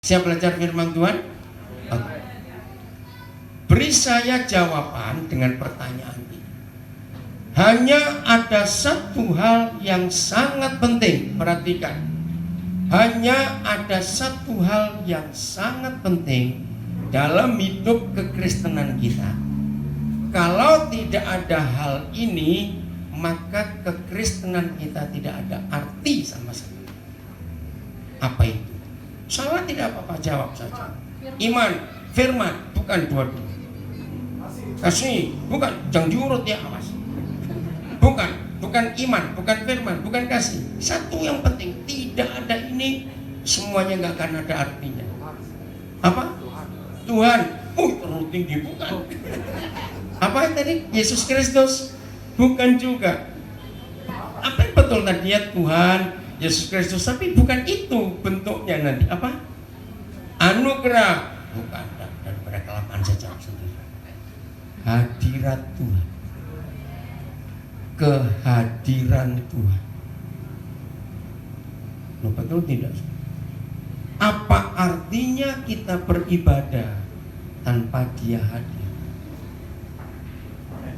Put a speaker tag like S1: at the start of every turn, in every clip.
S1: Siap belajar firman Tuhan? Oke. Beri saya jawaban dengan pertanyaan ini. Hanya ada satu hal yang sangat penting, perhatikan. Hanya ada satu hal yang sangat penting dalam hidup kekristenan kita. Kalau tidak ada hal ini, maka kekristenan kita tidak ada arti sama sekali. Apa itu? Salah tidak apa-apa, jawab saja. Iman, firman, bukan dua-dua. Kasih, bukan, jangan diurut ya, awas. Bukan iman, bukan firman, bukan kasih. Satu yang penting, tidak ada ini, semuanya nggak akan ada artinya. Apa? Tuhan. Terlalu tinggi, bukan. Apa yang tadi? Yesus Kristus? Bukan juga. Apa yang betul tadi ya? Tuhan, Yesus Kristus, tapi bukan itu bentuknya nanti. Apa? Anugerah. Bukan, daripada kelamaan secara sendiri. Hadirat Tuhan. Kehadiran Tuhan. Loh, betul tidak? Apa artinya kita beribadah tanpa Dia hadir?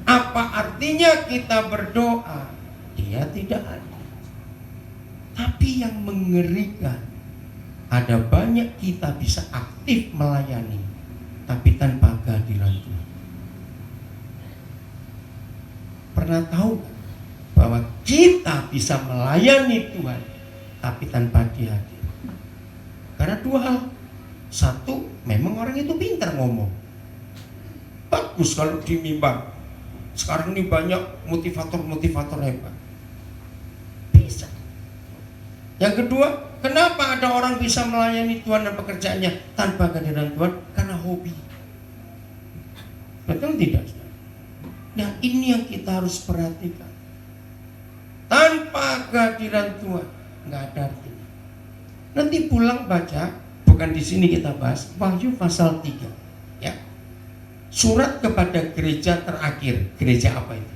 S1: Apa artinya kita berdoa? Dia tidak ada. Tapi yang mengerikan, ada banyak kita bisa aktif melayani, tapi tanpa kehadiran Tuhan. Pernah tahu bahwa kita bisa melayani Tuhan, tapi tanpa Dia hadir? Karena dua hal. Satu, memang orang itu pintar ngomong. Bagus kalau di mimbar. Sekarang ini banyak motivator-motivator hebat. Bisa. Yang kedua, kenapa ada orang bisa melayani Tuhan dan pekerjaannya tanpa kehadiran Tuhan? Karena hobi. Betul tidak? Nah, ini yang kita harus perhatikan. Tanpa kehadiran Tuhan nggak ada artinya. Nanti pulang baca, bukan di sini kita bahas, Wahyu pasal 3. Ya. Surat kepada gereja terakhir. Gereja apa itu?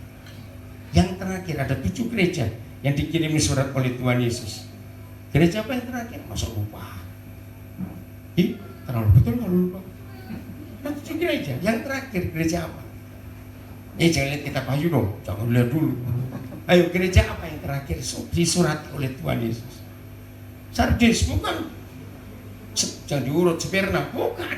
S1: Yang terakhir, ada 7 gereja yang dikirimi surat oleh Tuhan Yesus. Gereja apa yang terakhir? Masa lupa? Terlalu betul kalau lupa. Nah, 7 gereja. Yang terakhir, gereja apa? Jangan lihat kitab Wahyu dong. Jangan lihat dulu. Ayo, gereja apa yang terakhir disurati oleh Tuhan Yesus? Sardis, bukan. Jangan diurut, Smyrna, bukan.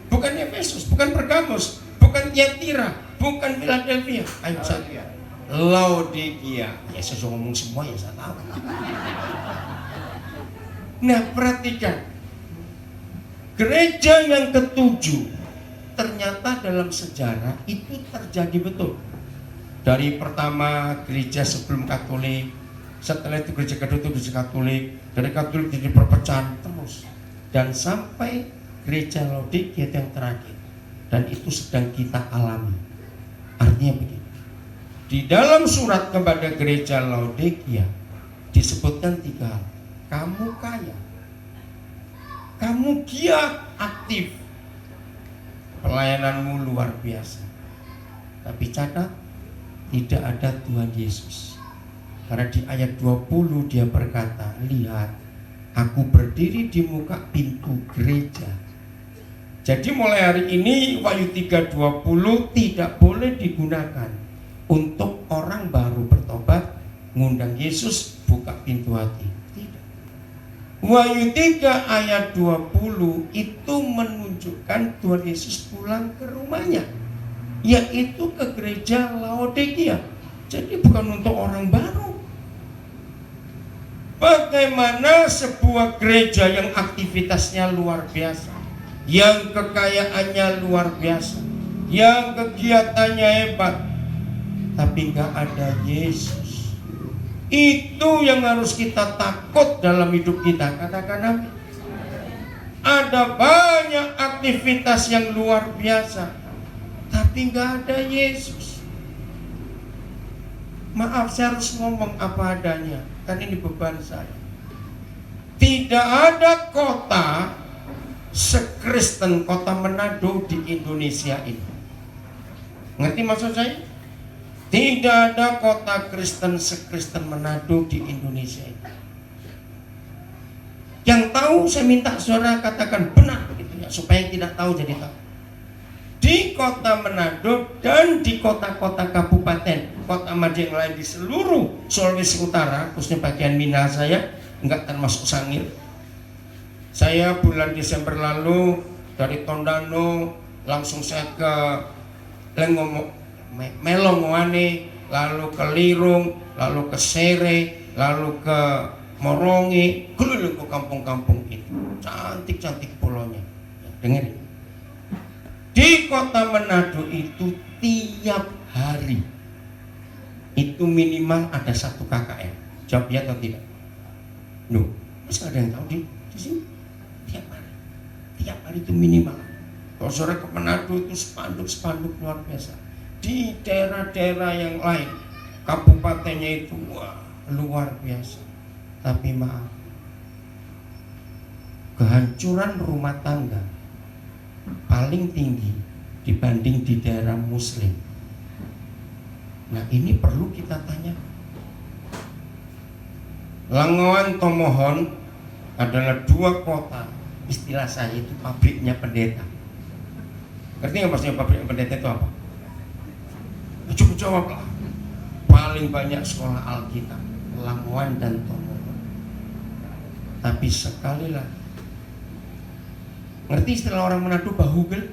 S1: Bukan Efesus, bukan Pergamus, bukan Tiatira, bukan Philadelphia. Ayo saya. Laodikia. Ya saya ngomong semua ya saya tahu. Nah, perhatikan. Gereja yang ketujuh ternyata dalam sejarah itu terjadi betul. Dari pertama gereja sebelum Katolik, setelah itu gereja kedua itu gereja Katolik, dari Katolik jadi perpecahan terus. Dan sampai gereja Laodikia yang terakhir, dan itu sedang kita alami. Artinya begini, di dalam surat kepada gereja Laodikia disebutkan 3 hal. Kamu kaya, kamu giat, aktif, pelayananmu luar biasa, tapi catat, tidak ada Tuhan Yesus. Karena di ayat 20 dia berkata, lihat, aku berdiri di muka pintu gereja. Jadi mulai hari ini Wahyu 3:20 tidak boleh digunakan untuk orang baru bertobat, ngundang Yesus, buka pintu hati. Tidak. Wahyu 3 ayat 20 itu menunjukkan Tuhan Yesus pulang ke rumahnya, yaitu ke gereja Laodikia. Jadi bukan untuk orang baru. Bagaimana sebuah gereja yang aktivitasnya luar biasa, yang kekayaannya luar biasa, yang kegiatannya hebat, tapi nggak ada Yesus. Itu yang harus kita takut dalam hidup kita. Katakan amin. Ada banyak aktivitas yang luar biasa, tapi nggak ada Yesus. Maaf, saya harus ngomong apa adanya, kan ini beban saya. Tidak ada kota sekristen kota Manado di Indonesia ini. Ngerti maksud saya? Tidak ada kota Kristen sekristen Manado di Indonesia ini. Yang tahu saya minta saudara katakan benar begitu ya, supaya yang tidak tahu jadi tahu. Di kota Manado dan di kota-kota kabupaten kota Madiun yang lain di seluruh Sulawesi Utara, khususnya bagian Minahasa saya, enggak termasuk Sangir. Saya bulan Desember lalu dari Tondano langsung saya ke Melongoane, lalu ke Lirung, lalu ke Sere, lalu ke Morongi, keliling ke kampung-kampung itu. Cantik-cantik pulaunya. Dengerin. Di kota Manado itu tiap hari itu minimal ada 1 KKN. Jawab ya atau tidak? Loh, masa ada yang tahu di sini? Tiap hari itu minimal. Kalau saudara ke Manado itu spanduk-spanduk luar biasa. Di daerah-daerah yang lain, kabupatennya itu wah, luar biasa. Tapi maaf, kehancuran rumah tangga paling tinggi dibanding di daerah Muslim. Nah, ini perlu kita tanya. Langowan Tomohon adalah 2 kota, istilah saya itu pabriknya pendeta. Ngerti nggak maksudnya pabriknya pendeta itu apa? Cukup jawablah. Paling banyak sekolah Alkitab, Langowan dan Tomohon. Tapi sekali lagi, ngerti istilah orang Manado bahugel?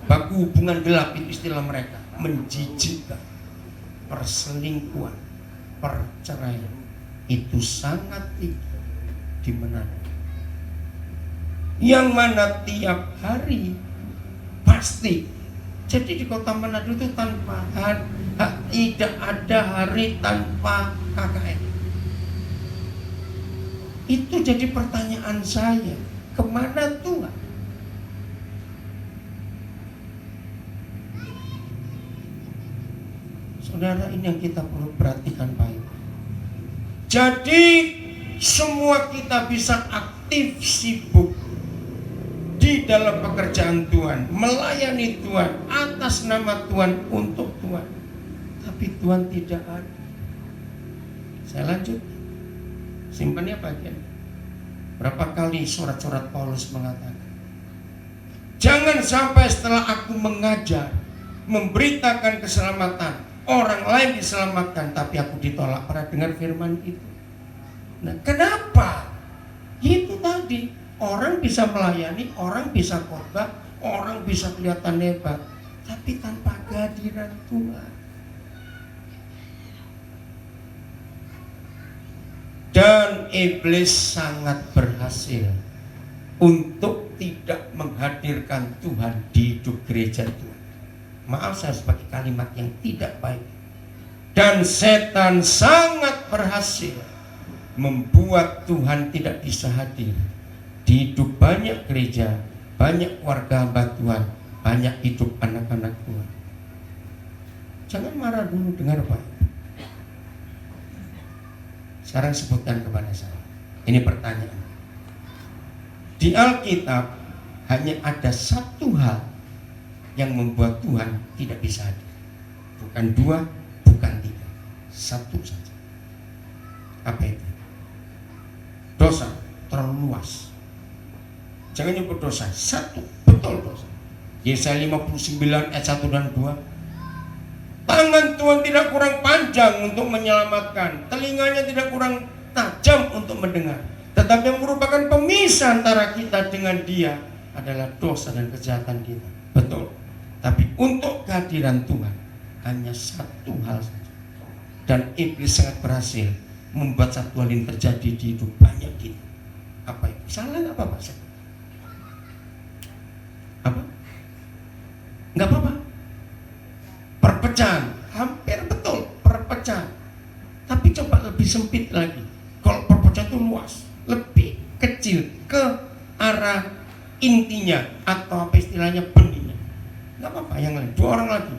S1: Baku hubungan gelap itu istilah mereka. Menjijikkan, perselingkuhan, perceraian itu sangat tinggi di Manado. Yang mana tiap hari pasti. Jadi di kota Manado itu tidak ada hari tanpa KKN. Itu jadi pertanyaan saya, kemana Tuhan? Saudara, ini yang kita perlu perhatikan baik. Jadi semua kita bisa aktif sibuk di dalam pekerjaan Tuhan, melayani Tuhan, atas nama Tuhan, untuk Tuhan. Tapi Tuhan tidak ada. Saya lanjut. Simpannya bagian. Berapa kali surat-surat Paulus mengatakan, jangan sampai setelah aku mengajar, memberitakan keselamatan, orang lain diselamatkan, tapi aku ditolak. Pernah dengar firman itu? Nah, kenapa? Itu tadi, orang bisa melayani, orang bisa khotbah, orang bisa kelihatan hebat, tapi tanpa kehadiran Tuhan. Dan iblis sangat berhasil untuk tidak menghadirkan Tuhan di hidup gereja Tuhan. Maaf, saya harus pakai kalimat yang tidak baik. Dan setan sangat berhasil membuat Tuhan tidak bisa hadir di hidup banyak gereja, banyak warga hamba Tuhan, banyak hidup anak-anak Tuhan. Jangan marah dulu, dengar baik. Sekarang sebutkan kepada saya. Ini pertanyaan. Di Alkitab hanya ada 1 hal yang membuat Tuhan tidak bisa hadir. Bukan 2, bukan 3. 1 saja. Apa itu? Dosa terlalu luas. Jangan nyebut dosa. 1, betul dosa. Yesaya 59 ayat 1 dan 2. Tangan Tuhan tidak kurang panjang untuk menyelamatkan, telinganya tidak kurang tajam untuk mendengar. Tetapi yang merupakan pemisah antara kita dengan Dia adalah dosa dan kejahatan kita. Betul. Tapi untuk kehadiran Tuhan hanya 1 hal saja. Dan iblis sangat berhasil membuat 1 hal ini terjadi di hidup banyak kita. Apa itu? Salah nggak apa-apa? Apa? Nggak apa-apa. Perpecahan, hampir betul perpecahan. Tapi coba lebih sempit lagi. Kalau perpecahan itu luas, lebih kecil ke arah intinya atau apa istilahnya benihnya. Nggak apa-apa, yang lain 2 orang lagi.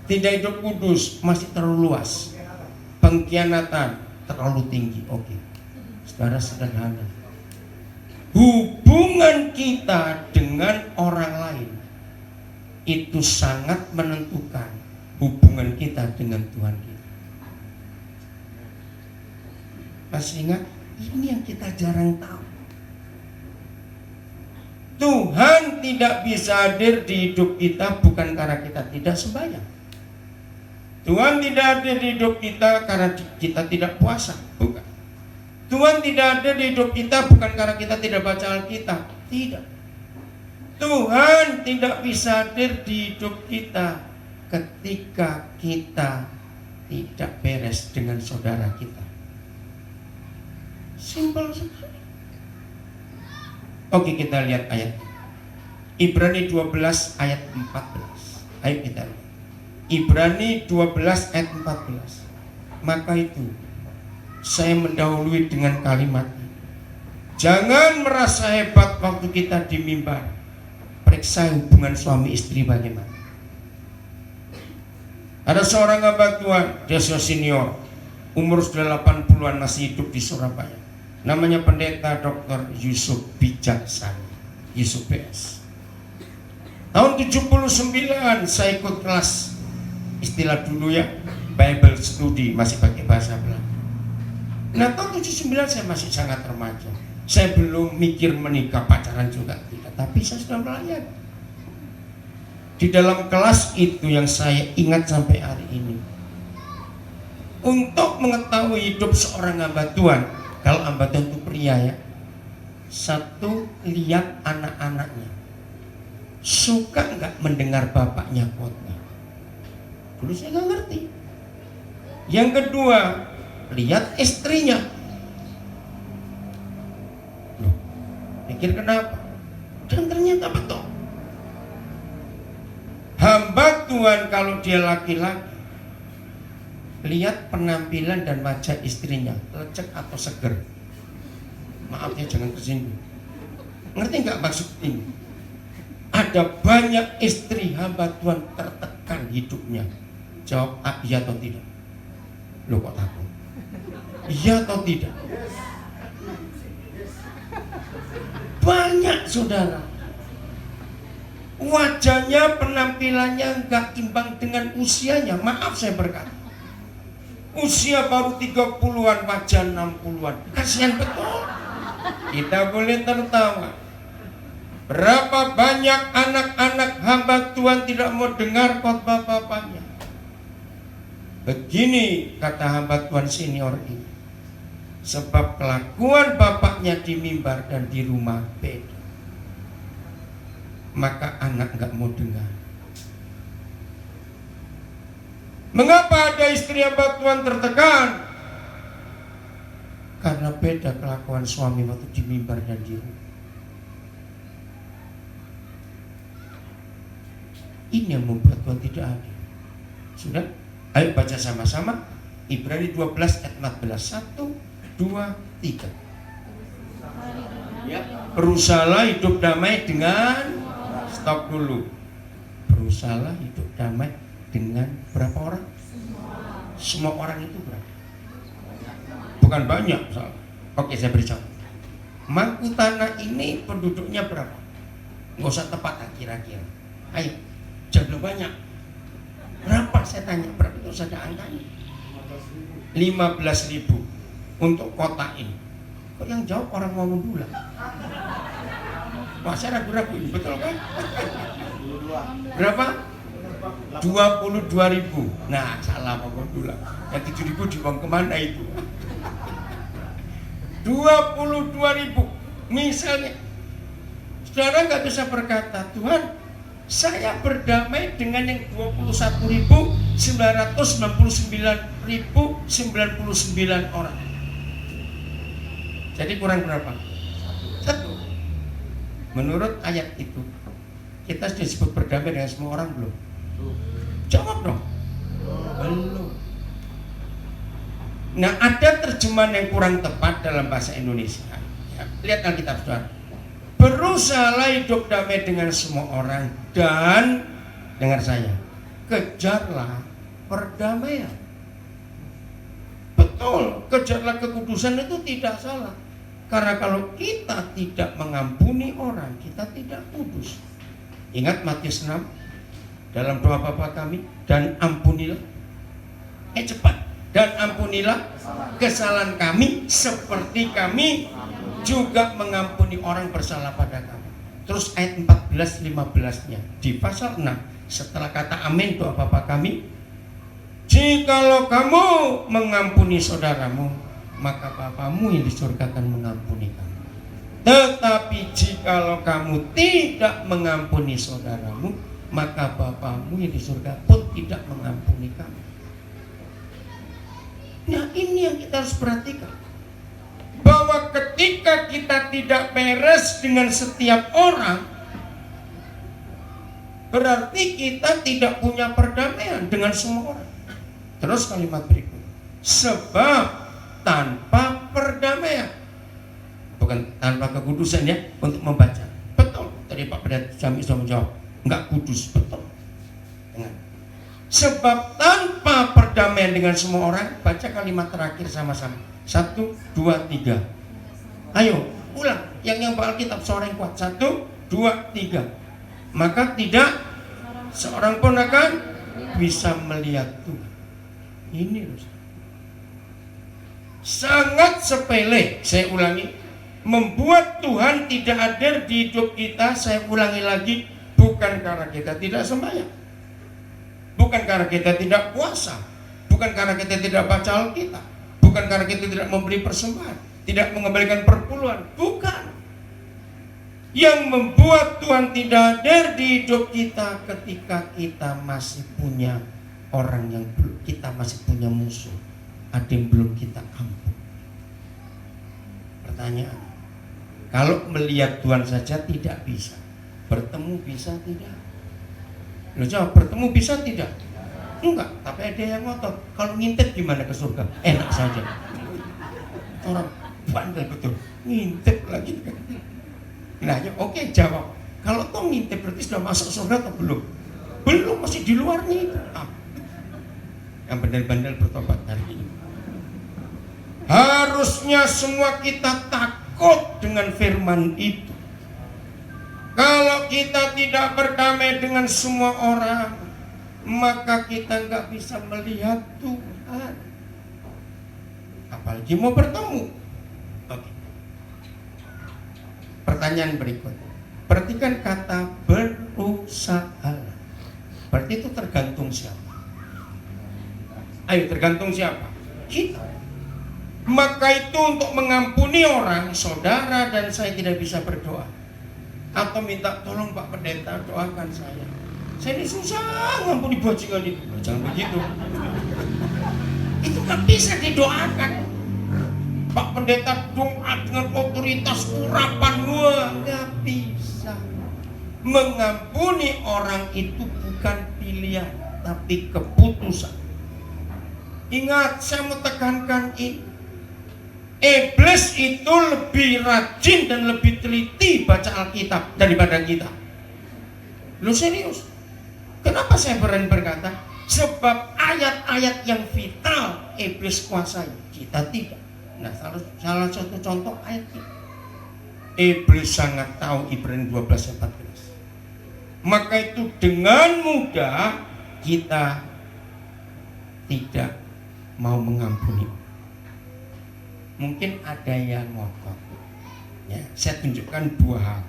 S1: Tidak hidup kudus, masih terlalu luas. Pengkhianatan terlalu tinggi. Oke. Saudara sederhana. Hubungan kita dengan orang lain itu sangat menentukan hubungan kita dengan Tuhan kita. Masih ingat Ini yang kita jarang tahu. Tuhan tidak bisa hadir di hidup kita bukan karena kita tidak sembahyang. Tuhan tidak hadir di hidup kita karena kita tidak puasa, bukan. Tuhan tidak hadir di hidup kita bukan karena kita tidak baca Alkitab, tidak. Tuhan tidak bisa hadir di hidup kita ketika kita tidak beres dengan saudara kita. Simpel sekali. Oke, kita lihat ayat Ibrani 12 ayat 14. Ayo kita lihat Ibrani 12 ayat 14. Maka itu saya mendahului dengan kalimat ini. Jangan merasa hebat waktu kita di mimbar. Periksa hubungan suami istri bagaimana. Ada seorang hamba Tuhan, dia senior, umur sudah 80-an, masih hidup di Surabaya. Namanya pendeta Dr. Yusuf Bijaksana, Yusuf PS. Tahun 79 saya ikut kelas, istilah dulu ya, Bible Study, masih pakai bahasa Belanda. Nah tahun 79 saya masih sangat remaja. Saya belum mikir menikah, pacaran juga tidak, tapi saya sudah melayani. Di dalam kelas itu yang saya ingat sampai hari ini. Untuk mengetahui hidup seorang hamba Tuhan, kalau hamba Tuhan itu pria ya, satu, lihat anak-anaknya suka nggak mendengar bapaknya khotbah. Dulu saya nggak ngerti. Yang kedua, lihat istrinya. Loh, pikir kenapa? Dan ternyata betul. Hamba Tuhan kalau dia laki-laki, lihat penampilan dan wajah istrinya, lecek atau seger. Maaf ya, jangan tersinggung. Ngerti nggak maksud ini? Ada banyak istri hamba Tuhan tertekan hidupnya. Jawab iya atau tidak. Loh kok takut? Iya atau tidak? Banyak saudara. Wajahnya, penampilannya nggak imbang dengan usianya. Maaf saya berkata. Usia baru 30-an, wajah 60-an. Kasihan betul. Kita boleh tertawa. Berapa banyak anak-anak hamba Tuhan tidak mau dengar khotbah bapaknya. Begini kata hamba Tuhan senior ini. Sebab kelakuan bapaknya di mimbar dan di rumah beda. Maka anak gak mau dengar. Mengapa ada istri hamba Tuhan tertekan? Karena beda kelakuan suami waktu di mimbar dan di rumah. Ini yang membuat Tuhan tidak adil. Sudah? Ayo baca sama-sama Ibrani 12 ayat 14. 1, 2, 3. Ya. Berusahalah hidup damai dengan, stop dulu. Berusahalah hidup damai dengan berapa orang? Semua orang itu berapa? Bukan banyak soal. Oke, saya beri contoh. Mangku tanah ini penduduknya berapa? Nggak usah tepat kira-kira. Ayo, jangan banyak. Berapa saya tanya? Berapa itu saja angkanya? 15.000 untuk kota ini. Kok yang jawab orang mau mendulang? Wah, saya ragu-ragu ini, betul kan? Berapa? 22.000. Nah, salah mau mendulang. Yang 7.000 dibuang kemana itu? 22.000. Misalnya, saudara nggak bisa berkata, Tuhan, saya berdamai dengan yang 21.999.099 orang. Jadi kurang berapa? 1. Menurut ayat itu, kita sudah disebut berdamai dengan semua orang belum? Jawab dong. Belum. Nah, ada terjemahan yang kurang tepat dalam bahasa Indonesia. Ya, lihat Alkitab saudara. Berusahalah hidup damai dengan semua orang dan, dengar saya, kejarlah perdamaian. Betul, kejarlah kekudusan itu tidak salah. Karena kalau kita tidak mengampuni orang, kita tidak kudus. Ingat Matius 6 dalam doa Bapa kami, dan ampunilah. Cepat. Dan ampunilah kesalahan kami seperti kami juga mengampuni orang bersalah pada kami. Terus ayat 14-15-nya di pasal 6 setelah kata amin doa Bapa kami, jikalau kamu mengampuni saudaramu, maka Bapamu yang di surga akan mengampuni kamu. Tetapi jikalau kamu tidak mengampuni saudaramu, maka Bapamu yang di surga pun tidak mengampuni kamu. Nah, ini yang kita harus perhatikan, bahwa ketika kita tidak beres dengan setiap orang, berarti kita tidak punya perdamaian dengan semua orang. Terus kalimat berikut, sebab tanpa perdamaian, bukan tanpa kekudusan ya, untuk membaca. Betul, tadi Pak Pendeta Jami sudah menjawab, enggak kudus, betul. Sebab tanpa perdamaian dengan semua orang, baca kalimat terakhir sama-sama. 1, 2, 3. Ayo, ulang. Yang Pak Alkitab suara yang kuat. 1, 2, 3. Maka tidak seorang pun akan bisa melihat Tuhan. Ini loh. Sangat sepele, saya ulangi. Membuat Tuhan tidak hadir di hidup kita, saya ulangi lagi, bukan karena kita tidak sembahyang, bukan karena kita tidak puasa, bukan karena kita tidak baca Alkitab, bukan karena kita tidak memberi persembahan, tidak mengembalikan perpuluhan, bukan. Yang membuat Tuhan tidak hadir di hidup kita ketika kita masih punya orang yang belum, kita masih punya musuh, ada yang belum kita ampun. Pertanyaan, kalau melihat Tuhan saja tidak bisa, bertemu bisa tidak? Lo jawab, bertemu bisa tidak? Enggak, tapi ada yang ngotot. Kalau ngintip gimana ke surga? Enak saja. Orang bandel betul, ngintip lagi. Nah, ya oke, jawab. Kalau toh ngintip berarti sudah masuk surga atau belum? Belum, masih di luarnya itu. Yang bandel-bandel bertobat hari ini. Harusnya semua kita takut dengan firman itu. Kalau kita tidak berdamai dengan semua orang, maka kita nggak bisa melihat Tuhan. Apalagi mau bertemu. Oke. Pertanyaan berikut. Perhatikan kata berusaha. Berarti itu tergantung siapa? Ayo, tergantung siapa? Kita. Maka itu untuk mengampuni orang, saudara dan saya tidak bisa berdoa atau minta tolong Pak Pendeta doakan saya. Saya ini susah ngampuni bajingan itu. Jangan begitu. Itu kan bisa didoakan. Pak Pendeta doa dengan otoritas urapan, wah, nggak bisa. Mengampuni orang itu bukan pilihan, tapi keputusan. Ingat, saya mau tekankan ini. Iblis itu lebih rajin dan lebih teliti baca Alkitab daripada kita. Lu serius? Kenapa saya berani berkata? Sebab ayat-ayat yang vital iblis kuasai, kita tidak. Nah, salah satu contoh ayat ini. Iblis sangat tahu Ibrani 12:14. Maka itu dengan mudah kita tidak mau mengampuni. Mungkin ada yang ngotot. Ya, saya tunjukkan dua hal.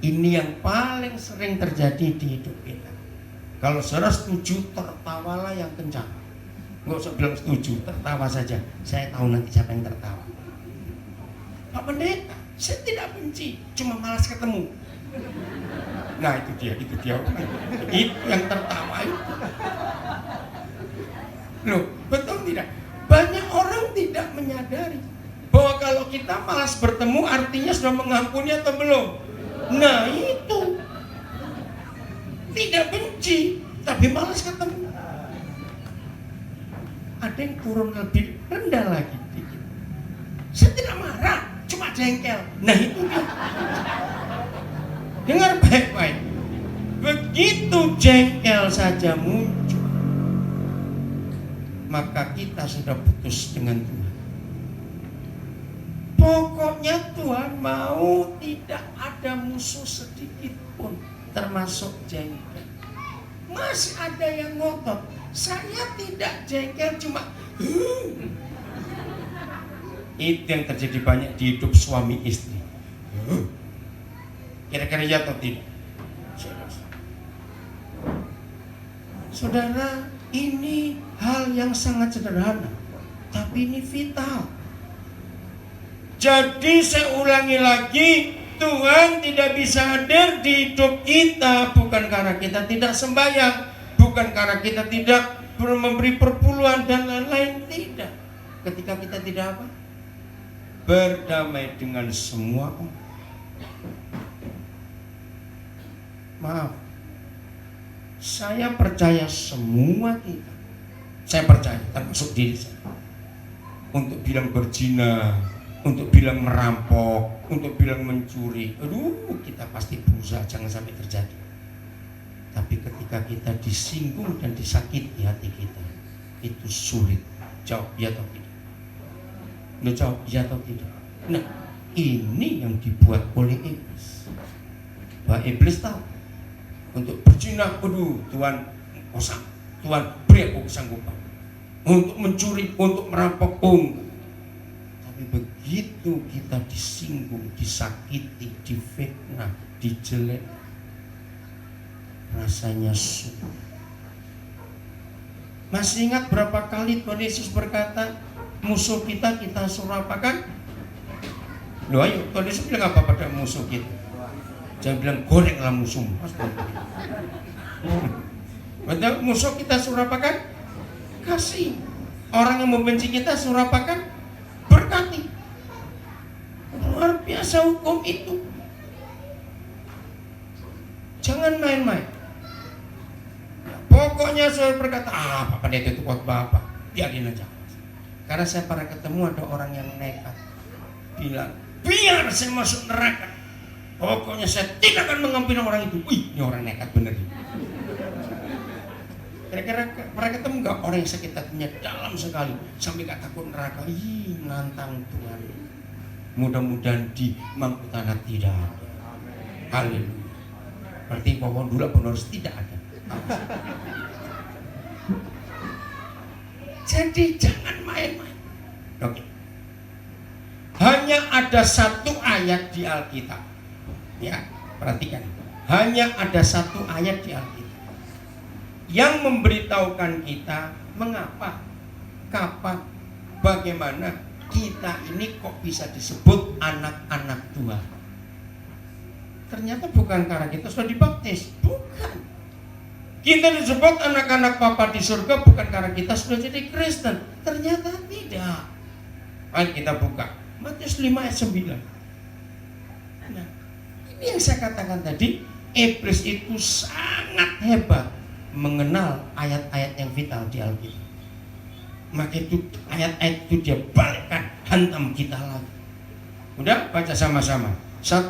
S1: Ini yang paling sering terjadi di hidup kita. Kalau saudara setuju, tertawalah yang kencang. Nggak usah bilang setuju, tertawa saja. Saya tahu nanti siapa yang tertawa. Pak Pendeta, saya tidak benci, cuma malas ketemu. Nah, itu dia. Itu yang tertawa itu. Loh, betul tidak? Banyak orang tidak menyadari bahwa kalau kita malas bertemu artinya sudah mengampuni atau belum. Nah, itu tidak benci tapi malas ketemu. Ada yang turun lebih rendah lagi dikit. Saya tidak marah, cuma jengkel. Nah, itu dia. Dengar baik-baik. Begitu jengkel saja muncul, maka kita sudah putus dengan Tuhan. Pokoknya Tuhan mau tidak ada musuh sedikit pun, termasuk jengkel. Masih ada yang ngotot. Saya tidak jengkel, cuma itu yang terjadi banyak di hidup suami istri. Kira-kira ya atau tidak? Saudara, ini hal yang sangat sederhana, tapi ini vital. Jadi saya ulangi lagi, Tuhan tidak bisa hadir di hidup kita bukan karena kita tidak sembahyang, bukan karena kita tidak memberi perpuluhan dan lain-lain, tidak. Ketika kita tidak apa? Berdamai dengan semua orang. Maaf, saya percaya semua kita, saya percaya termasuk diri saya, untuk bilang berzina, untuk bilang merampok, untuk bilang mencuri, aduh, kita pasti berusaha jangan sampai terjadi. Tapi ketika kita disinggung dan disakiti hati kita, itu sulit. Jawab ya atau tidak? Udah jawab ya atau tidak? Nah, ini yang dibuat oleh iblis. Bahwa iblis tahu untuk berzina, aduh, Tuhan kosak, Tuhan beri aku kesanggupan. Untuk mencuri, untuk merampok, tapi begitu kita disinggung, disakiti, difitnah, dijelek, rasanya sulit. Masih ingat berapa kali Tuhan Yesus berkata, musuh kita suruh apakan? Loh, ayo, Tuhan Yesus bilang apa pada musuh kita? Jangan bilang gorenglah musuhmu. Padahal musuh kita suruh apakan? Kasih. Orang yang membenci kita suruh apakan? Berkati. Luar biasa hukum itu. Jangan main-main. Pokoknya saya berkata, Bapak itu kuat Bapak, biarin aja. Karena saya pernah ketemu ada orang yang nekat bilang, biar saya masuk neraka, pokoknya saya tidak akan mengampuni orang itu. Wih, ini orang nekat bener. Kira-kira pernah ketemu nggak orang yang sakit hatinya dalam sekali sampai gak takut neraka? Ih, nantang Tuhan. Mudah-mudahan di Mangkutana tidak ada. Haleluya. Berarti pohon dulu harus tidak ada. Jadi jangan main-main. Oke. Hanya ada satu ayat di Alkitab. Ya, perhatikan. Hanya ada satu ayat di Alkitab yang memberitahukan kita mengapa, kapan, bagaimana kita ini kok bisa disebut anak-anak Tuhan. Ternyata bukan karena kita sudah dibaptis, bukan. Kita disebut anak-anak Bapa di surga bukan karena kita sudah jadi Kristen. Ternyata tidak. Mari kita buka Matius 5 ayat 9. Nah, ini yang saya katakan tadi, iblis itu sangat hebat mengenal ayat-ayat yang vital di Alkitab. Maka itu ayat-ayat itu dia balikkan, hantam kita lagi. Udah, baca sama-sama. 1,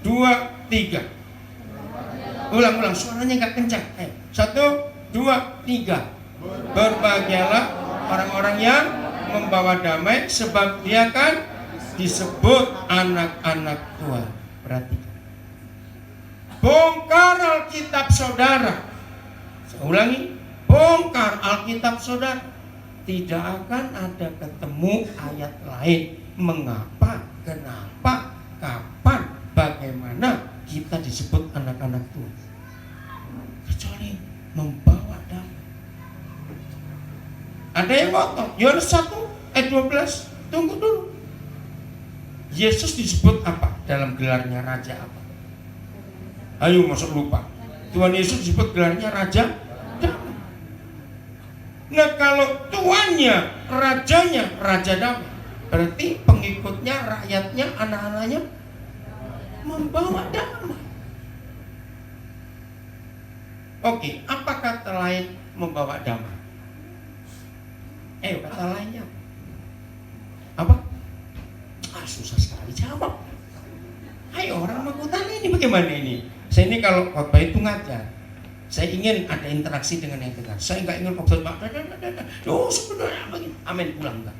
S1: 2, 3. Ulang, suaranya nggak kencang. 1, 2, 3. Berbahagialah orang-orang yang membawa damai, sebab dia kan disebut anak-anak Tuhan. Perhatikan. Bongkar Alkitab saudara. Saya ulangi, bongkar Alkitab saudara. Tidak akan ada ketemu ayat lain. Mengapa, kenapa, kapan, bagaimana kita disebut anak-anak Tuhan, kecuali membawa damai. Ada yang ngotot. Yohanes 1 ayat 12. Tunggu dulu. Yesus disebut apa dalam gelarnya raja apa? Ayo masuk lupa. Tuhan Yesus disebut gelarnya raja damai. Nah, kalau tuannya, rajanya raja damai, berarti pengikutnya, rakyatnya, anak-anaknya membawa damai. Oke, apa kata lain membawa damai? Kata lainnya apa? Susah sekali jawab. Ayo, orang Mangkutana ini bagaimana ini? Saya ini kalau khotbah itu ngajar, saya ingin ada interaksi dengan yang dengar. Saya nggak ingin khotbah sebenarnya begini, amin, pulang enggak.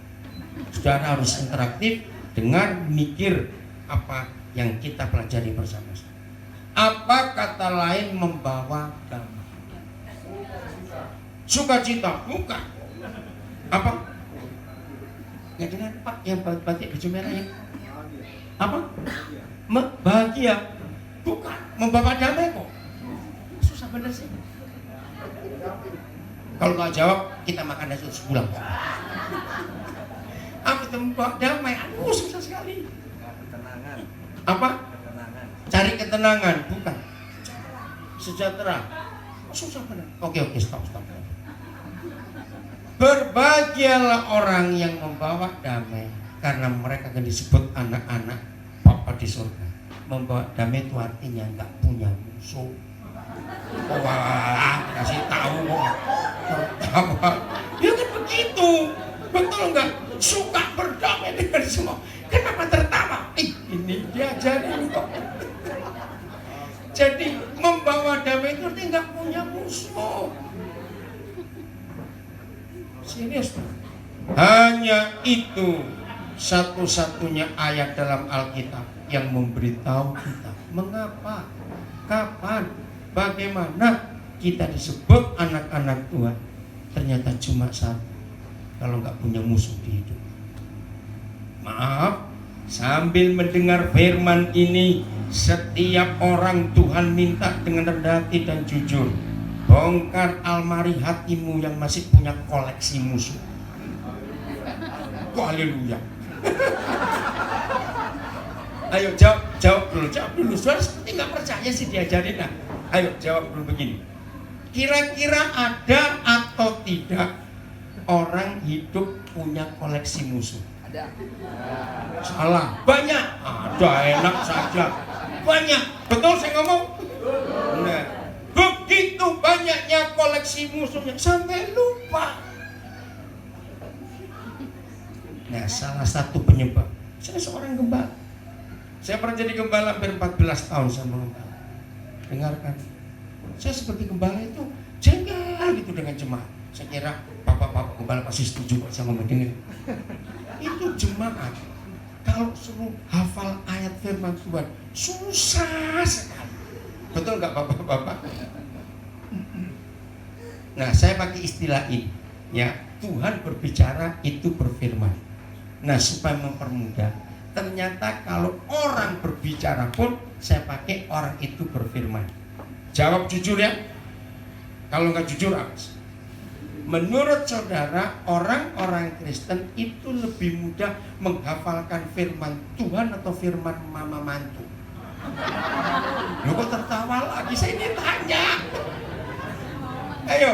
S1: Saudara harus interaktif, dengar, mikir apa yang kita pelajari bersama-sama. Apa kata lain membawa damai? Sukacita, bukan. Apa? Nggak dengar Pak, yang batik baju merah yang apa? Bahagia, bukan. Membawa damai kok. Susah bener sih. Kalau nggak jawab, kita makan nasi sebulan. Apa itu membawa damai? Aduh, susah sekali.
S2: Ketenangan.
S1: Apa?
S2: Ketenangan.
S1: Cari ketenangan, bukan. Sejahtera. Susah benar. Oke, stop. Berbahagialah orang yang membawa damai, karena mereka akan disebut anak-anak Bapa di surga. Membawa damai itu artinya nggak punya musuh. Wah, kasih tahu apa? Ya kan begitu, betul nggak? Suka berdamai dengan semua. Kenapa tertawa? Ini diajarin kok. Jadi membawa damai itu artinya nggak punya musuh. Serius, hanya itu satu-satunya ayat dalam Alkitab yang memberitahu kita mengapa, kapan, bagaimana kita disebut anak-anak Tuhan. Ternyata cuma satu, kalau nggak punya musuh di hidup. Maaf, sambil mendengar firman ini, setiap orang Tuhan minta dengan rendah hati dan jujur, bongkar almari hatimu yang masih punya koleksi musuh. Haleluya. Ayo jawab dulu. Saudara seperti nggak percaya sih diajarin. Nah, ayo jawab dulu begini. Kira-kira ada atau tidak orang hidup punya koleksi musuh?
S2: Ada.
S1: Salah. Banyak. Ada, enak saja. Banyak. Betul saya ngomong? Benar. Begitu banyaknya koleksi musuhnya sampai lupa. Nah, salah satu penyebab, saya seorang gembala. Saya pernah jadi gembala hampir 14 tahun sama gembala. Dengarkan, saya sebagai gembala itu jengkel gitu dengan jemaat. Saya kira bapak-bapak gembala pasti setuju sama mendengar. Itu jemaat kalau suruh hafal ayat firman Tuhan susah sekali. Betul nggak bapak-bapak? Nah, saya pakai istilah ini, ya, Tuhan berbicara itu berfirman. Nah, supaya mempermudah, ternyata kalau orang berbicara pun saya pakai orang itu berfirman. Jawab jujur ya. Kalau nggak jujur awas. Menurut saudara, orang-orang Kristen itu lebih mudah menghafalkan firman Tuhan atau firman mama mantu? Loh, kok tertawa lagi? Saya ini tanya. Ayo,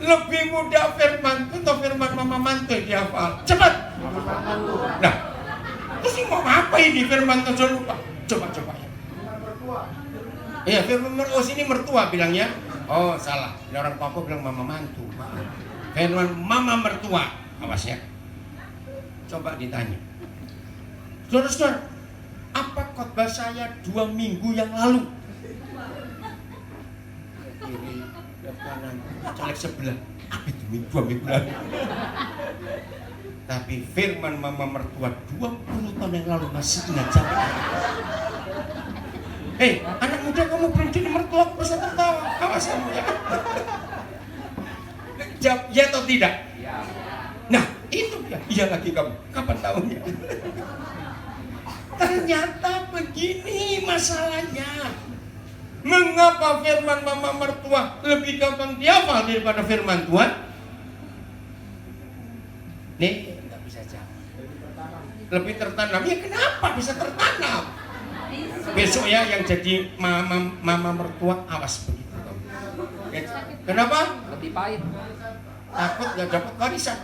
S1: lebih mudah firman Tuhan atau firman mama mantu yang dihafal? Cepat. Nah, terus ini mau apa ini firman Tuhan? Lupa. Coba ya. Iya, firman sini mertua bilangnya. Oh, salah. Ini orang Papua bilang mama mantu. Firman mama mertua. Awas ya. Coba ditanya. Saudara-saudara, apa khotbah saya 2 minggu yang lalu? Kiri, kanan, colek sebelah. Apa itu 2 minggu lalu? Tapi firman mama mertua 20 tahun yang lalu masih ingat sampai. Hei, anak muda kamu belum jadi mertua, aku bisa tertawa. Awas kamu ya. Jawab ya atau tidak? Ya. Nah, itu dia. Iya lagi kamu. Kapan tahunya? Ternyata begini masalahnya. Mengapa firman mama mertua lebih gampang dihafal daripada firman Tuhan? Nih, nggak bisa jawab. Lebih tertanam. Ya kenapa bisa tertanam? Besok ya yang jadi mama mertua awas begitu. Ya, kenapa?
S2: Lebih pahit.
S1: Takut nggak dapat warisan.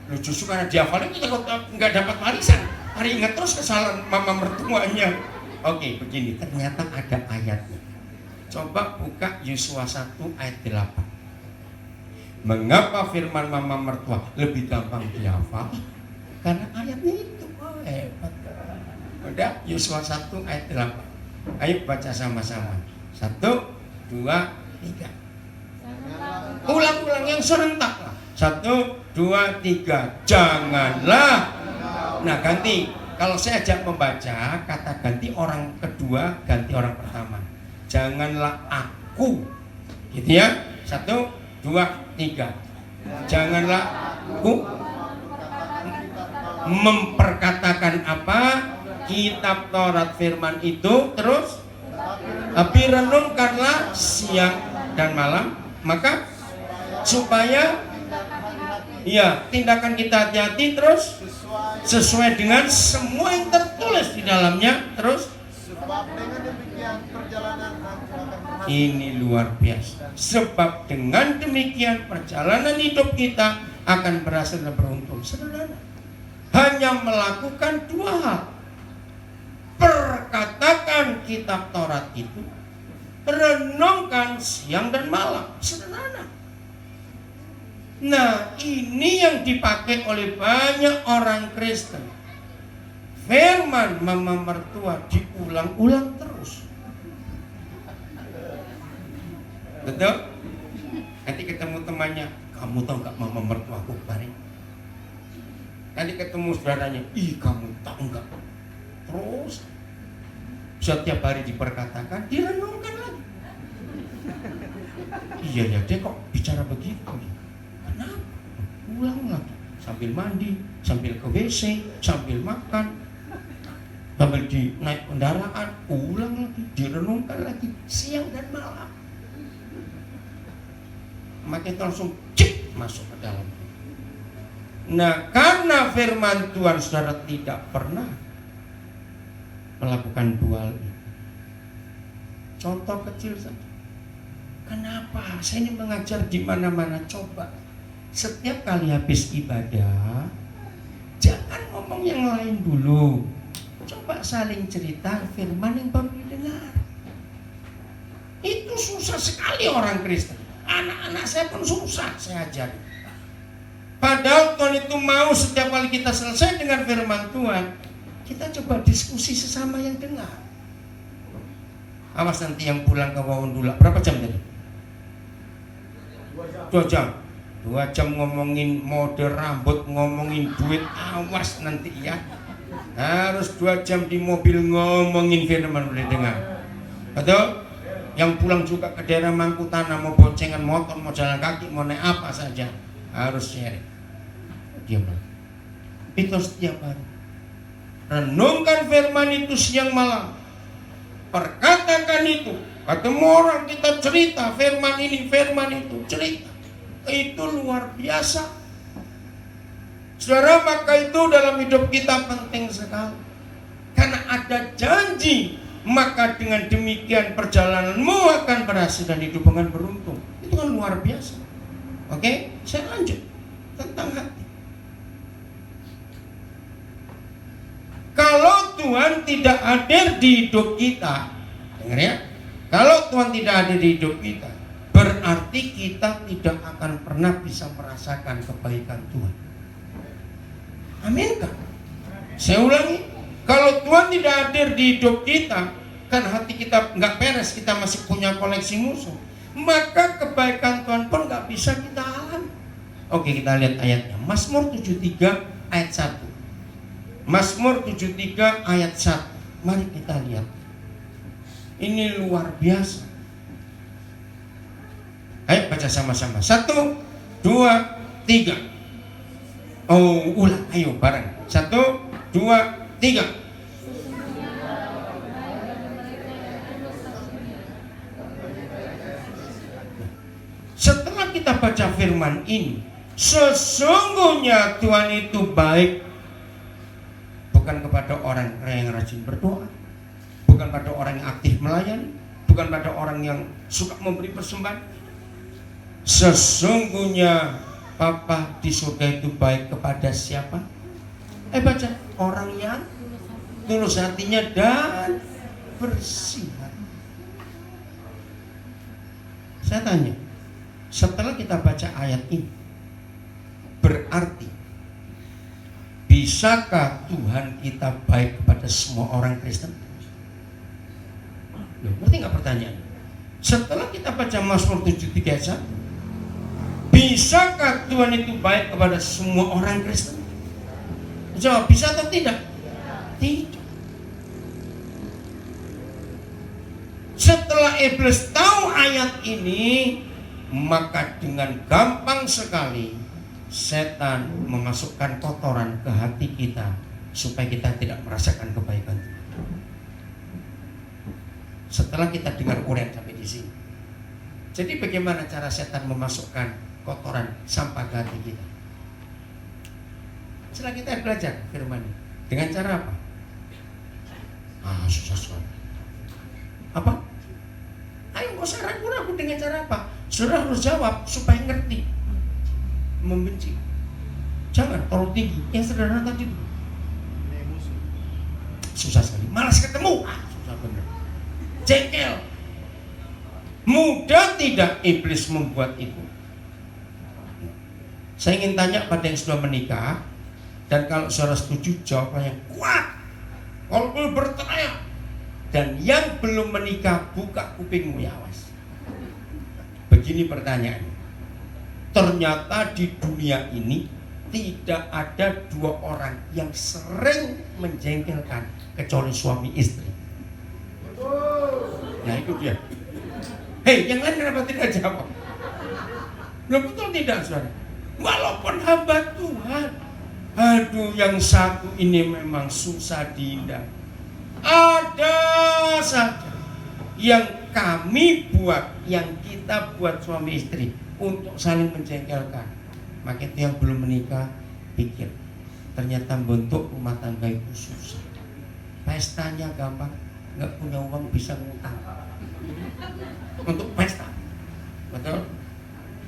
S1: Lu justru karena dihafalin itu takut nggak dapat warisan. Hari ingat terus kesalahan mama mertuanya. Oke, begini. Ternyata ada ayatnya. Coba buka Yosua 1 ayat 8. Mengapa firman mama mertua lebih gampang dihafal? Karena ayatnya itu. Oh, hebat. Udah, Yosua 1 ayat 8. Ayo baca sama-sama. 1, 2, 3. Ulang-ulang yang serentak lah. 1, 2, 3. Janganlah. Nah, ganti. Kalau saya ajak membaca, kata ganti orang kedua, ganti orang pertama. Janganlah aku. Gitu ya. 1, 2, 3. Janganlah aku memperkatakan apa? Kitab Taurat firman itu, terus tapi renungkanlah siang dan malam, maka supaya ya tindakan kita hati-hati, terus sesuai dengan semua yang tertulis di dalamnya, terus
S2: sebab dengan demikian perjalanan
S1: ini luar biasa. Sebab dengan demikian perjalanan hidup kita akan berhasil dan beruntung. Sederhana. Hanya melakukan 2 hal. Perkatakan kitab Taurat itu, renungkan siang dan malam. Sederhana. Nah, ini yang dipakai oleh banyak orang Kristen. Firman mama mertua diulang-ulang terus. Betul? Nanti ketemu temannya, kamu tahu nggak mama mertuaku kemarin? Nanti ketemu saudaranya, ih kamu tahu nggak? Terus setiap hari diperkatakan, direnungkan lagi. Iya ya, dia kok bicara begitu? Kenapa? Ulang lagi, sambil mandi, sambil ke WC, sambil makan, sambil naik kendaraan, ulang lagi, direnungkan lagi, siang dan malam. Maka itu langsung cik masuk ke dalam. Nah, karena firman Tuhan saudara tidak pernah melakukan 2 hal ini. Contoh kecil saja. Kenapa? Saya ini mengajar di mana-mana. Coba setiap kali habis ibadah, jangan ngomong yang lain dulu. Coba saling cerita firman yang baru didengar. Itu susah sekali orang Kristen. Anak-anak saya pun susah saya ajar. Padahal Tuhan itu mau setiap kali kita selesai dengan firman Tuhan, kita coba diskusi sesama yang dengar. Awas nanti yang pulang ke Wawandula, berapa jam tadi? 2 jam. 2 jam ngomongin mode rambut, ngomongin duit, awas nanti ya. Harus 2 jam di mobil ngomongin firman udah dengar. Betul? Yang pulang juga ke daerah Mangkutanah, mau boncengan motor, mau jalan kaki, mau naik apa saja, harus sharing. Diam lagi. Itu setiap hari. Renungkan firman itu siang malam. Perkatakan itu. Ketemu orang kita cerita firman ini, firman itu, cerita. Itu luar biasa. Saudara, maka itu dalam hidup kita penting sekali. Karena ada janji. Maka dengan demikian perjalananmu akan berhasil dan hidup akan beruntung. Itu kan luar biasa. Oke, saya lanjut tentang hati. Kalau Tuhan tidak hadir di hidup kita, dengar ya. Kalau Tuhan tidak hadir di hidup kita, berarti kita tidak akan pernah bisa merasakan kebaikan Tuhan. Amin kan? Saya ulangi. Kalau Tuhan tidak hadir di hidup kita, kan hati kita nggak beres, kita masih punya koleksi musuh, maka kebaikan Tuhan pun nggak bisa kita alami. Oke, kita lihat ayatnya. Mazmur 73 ayat 1. Mazmur 73 ayat 1. Mari kita lihat. Ini luar biasa. Ayo baca sama-sama. 1, 2, 3. Oh, ulang. Ayo bareng. 1, 2, 3. Setelah kita baca firman ini, sesungguhnya Tuhan itu baik, bukan kepada orang yang rajin berdoa, bukan pada orang yang aktif melayani, bukan pada orang yang suka memberi persembahan. Sesungguhnya Bapa di surga itu baik kepada siapa? Baca, orang yang tulus hatinya dan bersih hati. Saya tanya, setelah kita baca ayat ini, berarti bisakah Tuhan kita baik kepada semua orang Kristen? Loh, ngerti nggak pertanyaan? Setelah kita baca Mazmur 73 ayat 1, bisakah Tuhan itu baik kepada semua orang Kristen? Jawab, bisa atau tidak? Tidak. Setelah iblis tahu ayat ini, maka dengan gampang sekali setan memasukkan kotoran ke hati kita supaya kita tidak merasakan kebaikan Tuhan. Setelah kita dengar uraian sampai di sini, jadi bagaimana cara setan memasukkan kotoran sampah ke hati kita? Setelah kita belajar firman ini, dengan cara apa? Susah sekali. Apa? Ayo gak usah ragu-ragu, dengan cara apa? Saudara harus jawab supaya ngerti. Membenci, jangan terlalu tinggi. Yang sederhana tadi itu susah sekali, malas ketemu. Susah bener. Jengkel. Mudah tidak iblis membuat itu? Saya ingin tanya pada yang sudah menikah, dan kalau saudara setuju jawabannya kuat. Kalau belum berteriak. Dan yang belum menikah, buka kupingmu ya, awas. Begini pertanyaannya. Ternyata di dunia ini tidak ada dua orang yang sering menjengkelkan kecuali suami istri. Nah itu dia. Hei, yang lain kenapa tidak jawab? Loh, betul tidak, saudara? Walaupun hamba Tuhan, aduh, yang satu ini memang susah diindah. Ada saja yang kami buat, yang kita buat suami istri untuk saling menjengkelkan. Maka itu yang belum menikah pikir, ternyata bentuk rumah tangga itu susah. Pestanya gampang, nggak punya uang bisa ngutang untuk pesta. Betul?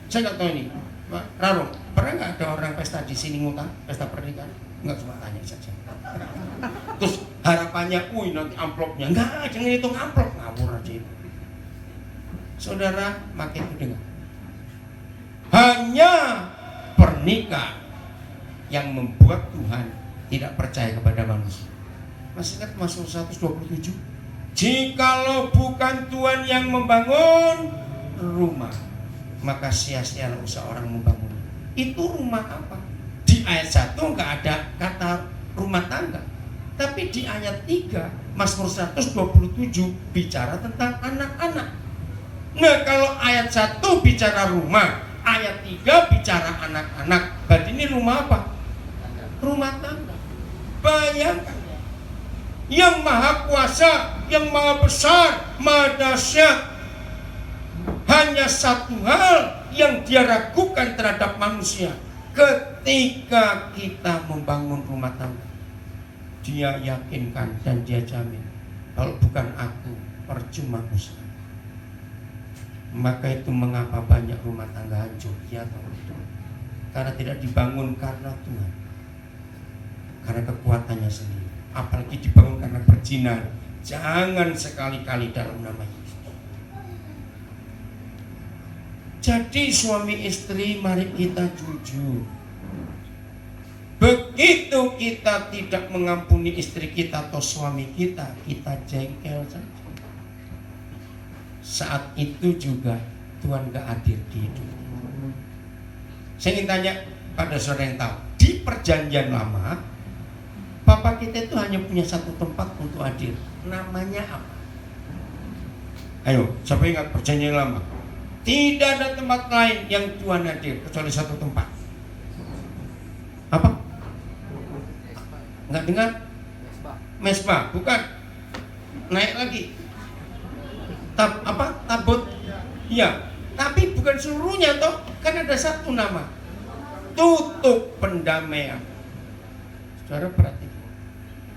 S1: Saya nggak tahu ini, Pak Rarung, pernah nggak ada orang pesta di sini ngutang, pesta pernikahan? Nggak, cuma tanya saja. Terus harapannya, nanti amplopnya enggak, jangan hitung amplop, ngawur aja itu. Saudara, makin itu dengar. Hanya pernikahan yang membuat Tuhan tidak percaya kepada manusia. Masih ingat Mazmur 127? Jikalau bukan Tuhan yang membangun rumah, maka sia-sia usaha orang membangun. Itu rumah apa? Di ayat 1 nggak ada kata rumah tangga, tapi di ayat 3 Mazmur 127 bicara tentang anak-anak. Nah, kalau ayat 1 bicara rumah, ayat 3 bicara anak-anak, berarti ini rumah apa? Rumah tangga. Bayangkan, yang maha kuasa, yang maha besar, maha dahsyat, hanya satu hal yang dia ragukan terhadap manusia. Ketika kita membangun rumah tangga, dia yakinkan dan dia jamin, kalau bukan aku, percuma usaha. Maka itu mengapa banyak rumah tangga hancur? Ya tahu, karena tidak dibangun karena Tuhan, karena kekuatannya sendiri. Apalagi dibangun karena perzinahan. Jangan sekali-kali dalam nama Yesus. Jadi suami istri, mari kita jujur. Begitu kita tidak mengampuni istri kita atau suami kita, kita jengkel saja. Saat itu juga Tuhan gak hadir di hidup. Saya ingin tanya pada saudara yang tahu, di perjanjian lama Papa kita itu hanya punya satu tempat untuk hadir. Namanya apa? Ayo, siapa ingat perjanjian lama? Tidak ada tempat lain yang Tuhan hadir kecuali satu tempat. Apa? Nggak dengar? Mesbah, bukan. Naik lagi. Tabut. Ya, tapi bukan seluruhnya toh, kan ada satu nama. Tutup pendamaian. Saudara perhatikan.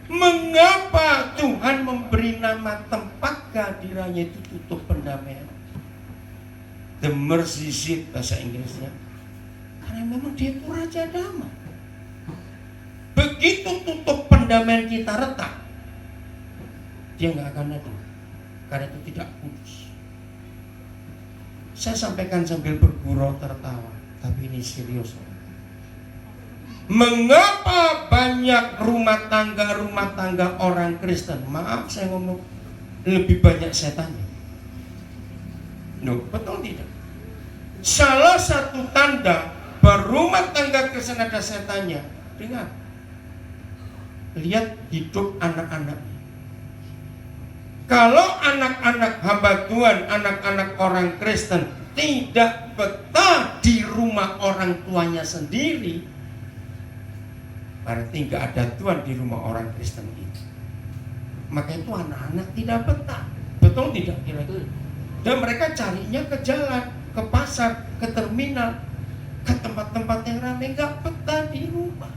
S1: Mengapa Tuhan memberi nama tempat kehadirannya itu tutup pendamaian? The mercy seat bahasa Inggrisnya. Karena memang dia itu raja damai. Begitu tutup pendamaian kita retak, dia nggak akan ada. Karena itu tidak kudus. Saya sampaikan sambil bergurau tertawa, tapi ini serius. Mengapa banyak rumah tangga orang Kristen, maaf saya ngomong, lebih banyak setannya? Betul tidak? Salah satu tanda berumah tangga Kristen ada setannya. Dengar, lihat hidup anak-anaknya. Kalau anak-anak hamba Tuhan, anak-anak orang Kristen tidak betah di rumah orang tuanya sendiri, berarti nggak ada Tuhan di rumah orang Kristen itu. Maka itu anak-anak tidak betah. Betul tidak kira-kira? Dan mereka carinya ke jalan, ke pasar, ke terminal, ke tempat-tempat yang ramai, nggak betah di rumah.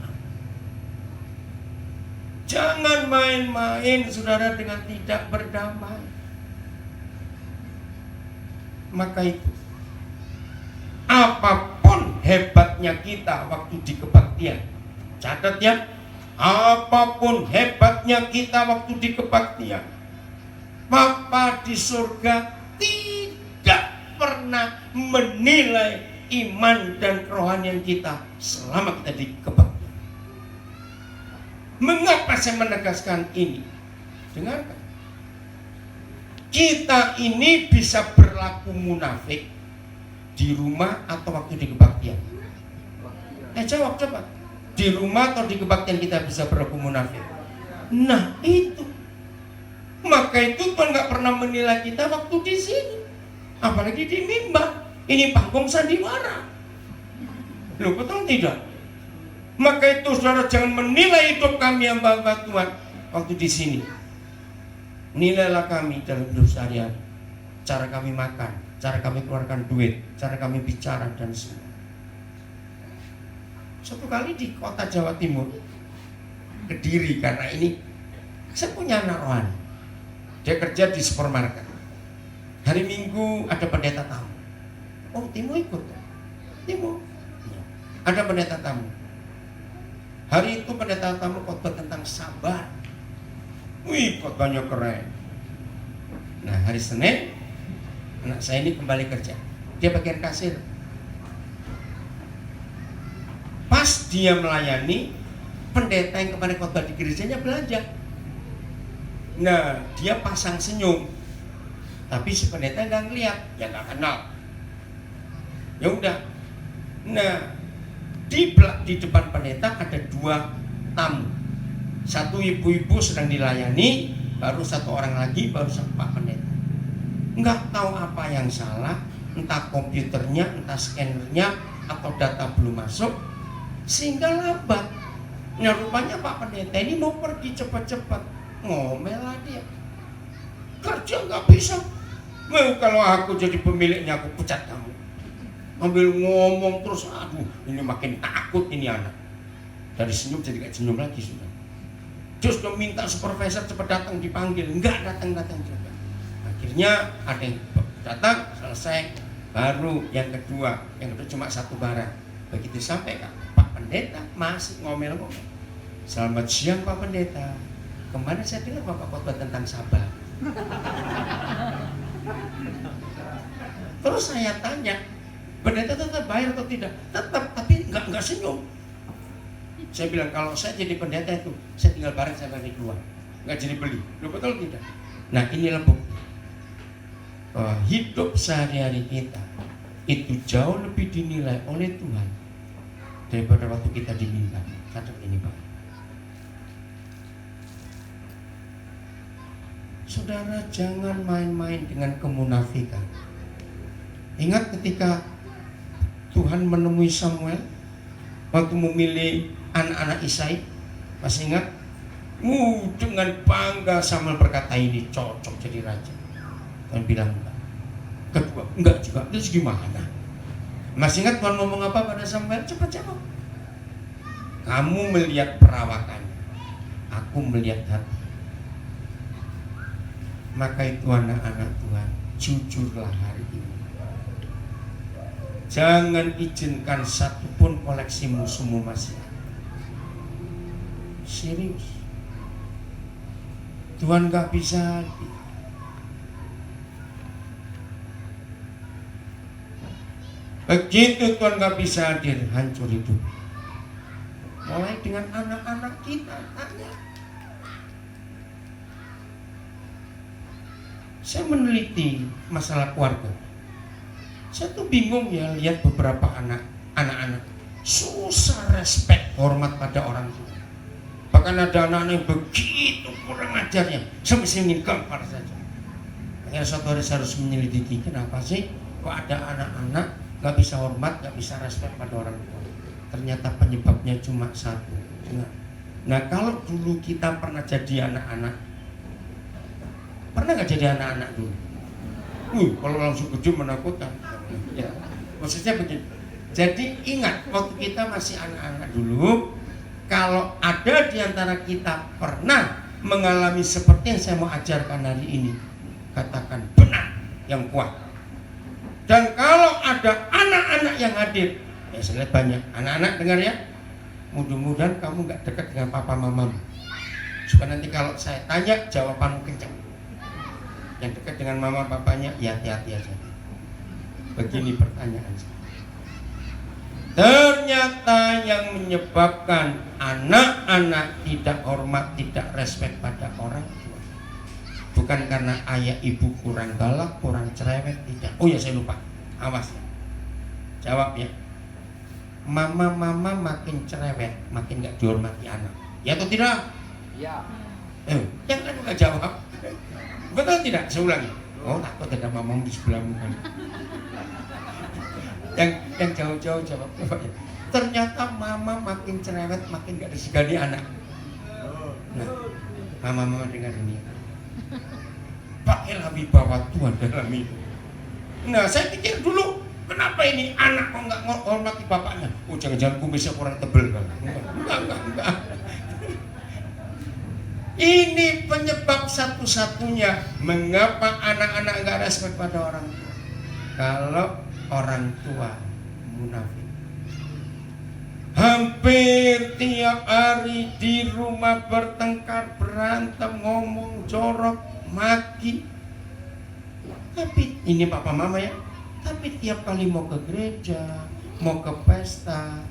S1: Jangan main-main saudara dengan tidak berdamai. Maka itu, apapun hebatnya kita waktu di kebaktian, catat ya, apapun hebatnya kita waktu di kebaktian, Bapa di surga tidak pernah menilai iman dan kerohanian kita selama kita di kebaktian. Mengapa saya menegaskan ini? Dengarkan. Kita ini bisa berlaku munafik di rumah atau waktu di kebaktian. Jawab coba. Di rumah atau di kebaktian kita bisa berlaku munafik? Nah itu. Maka itu Tuhan gak pernah menilai kita waktu di sini. Apalagi di mimbar. Ini panggung sandiwara. Loh betul tidak? Maka itu saudara jangan menilai hidup kami hamba-hamba Tuhan waktu di sini. Nilailah kami dalam hidup sehari-hari. Cara kami makan, cara kami keluarkan duit, cara kami bicara dan semua. Suatu kali di kota Jawa Timur, Kediri, karena ini saya punya anak rohani. Dia kerja di supermarket. Hari Minggu ada pendeta tamu. Oh, Timo ikut. Timo. Ada pendeta tamu. Hari itu pendeta tamu khotbah tentang sabar. Wih, khotbahnya keren. Nah, hari Senin anak saya ini kembali kerja. Dia bagian kasir. Pas dia melayani, pendeta yang kemarin khotbah di gerejanya belanja. Nah, dia pasang senyum. Tapi si pendeta nggak ngeliat, ya nggak kenal. Ya udah. Nah, di depan pendeta ada dua tamu. Satu ibu-ibu sedang dilayani, baru satu orang lagi, baru Pak pendeta. Nggak tahu apa yang salah, entah komputernya, entah scannernya, atau data belum masuk, sehingga lambat. Nah rupanya Pak pendeta ini mau pergi cepat-cepat, ngomel lah dia. Kerja nggak bisa. Mau kalau aku jadi pemiliknya aku pecat kamu. Ambil ngomong terus, aduh ini makin takut ini anak. Dari senyum jadi gak senyum lagi sudah. Terus dia minta supervisor cepat datang dipanggil, enggak datang-datang juga. Akhirnya ada yang datang, selesai. Baru yang kedua cuma satu barang. Begitu sampai Pak pendeta masih ngomel-ngomel. Selamat siang Pak pendeta. Kemarin saya dengar Bapak khotbah tentang sabar. Terus saya tanya, pendeta tetap bayar atau tidak? Tetap, tapi nggak senyum. Saya bilang kalau saya jadi pendeta itu, saya tinggal bareng saya balik keluar, nggak jadi beli. Loh, betul tidak? Nah inilah bukti hidup sehari-hari kita itu jauh lebih dinilai oleh Tuhan daripada waktu kita diminta. Catat ini Pak. Saudara jangan main-main dengan kemunafikan. Ingat ketika Tuhan menemui Samuel waktu memilih anak-anak Isai, masih ingat? Dengan bangga Samuel berkata ini cocok jadi raja. Tuhan bilang enggak. Kedua, enggak juga. Terus gimana? Masih ingat Tuhan ngomong apa pada Samuel? Cepat jawab. Kamu melihat perawakannya, aku melihat hati. Maka itu anak-anak Tuhan, jujurlah hari ini. Jangan izinkan satupun koleksi musuhmu masih ada. Serius. Tuhan gak bisa hadir. Begitu Tuhan gak bisa hadir, hancur hidup. Mulai dengan anak-anak kita, tanya. Saya meneliti masalah keluarga. Saya tuh bingung ya lihat beberapa anak-anak susah respect, hormat pada orang tua. Bahkan ada anak-anak yang begitu kurang ajarnya, saya mesti ingin gampar saja. Akhirnya suatu hari saya harus menyelidiki, kenapa sih kok ada anak-anak nggak bisa hormat, nggak bisa respect pada orang tua. Ternyata penyebabnya cuma satu. Nah, kalau dulu kita pernah jadi anak-anak, pernah nggak jadi anak-anak dulu? Kalau langsung gede menakutkan. Ya, maksudnya begini. Jadi ingat, waktu kita masih anak-anak dulu, kalau ada di antara kita pernah mengalami seperti yang saya mau ajarkan hari ini, katakan benar yang kuat. Dan kalau ada anak-anak yang hadir, ya saya lihat banyak anak-anak, dengar ya, mudah-mudahan kamu nggak dekat dengan papa mamamu, supaya nanti kalau saya tanya jawabanmu kencang. Yang dekat dengan mama papanya, ya hati-hati aja. Begini pertanyaan saya. Ternyata yang menyebabkan anak-anak tidak hormat, tidak respect pada orang tua, bukan karena ayah ibu kurang galak, kurang cerewet, tidak. Oh ya, saya lupa. Awas ya. Jawab ya. Mama makin cerewet, makin gak dihormati anak. Ya atau tidak?
S3: Ya.
S1: Jangan nggak jawab. Betul tidak? Saya ulangi. Oh, takut ada mamamu di sebelahmu kan. Yang jauh-jauh jawab. Ternyata mama makin cerewet, makin gak disegani anak. Nah, mama dengar ini. Pakailah wibawa Tuhan dalam hidup. Nah, saya pikir dulu, kenapa ini anak kok nggak hormati bapaknya? Oh, jangan-jangan kumisnya kurang tebel kan? Enggak. Ini penyebab satu-satunya mengapa anak-anak nggak respect pada orang tua. Kalau orang tua munafik, hampir tiap hari di rumah bertengkar, berantem, ngomong jorok, maki. Tapi ini papa mama ya. Tapi tiap kali mau ke gereja, mau ke pesta,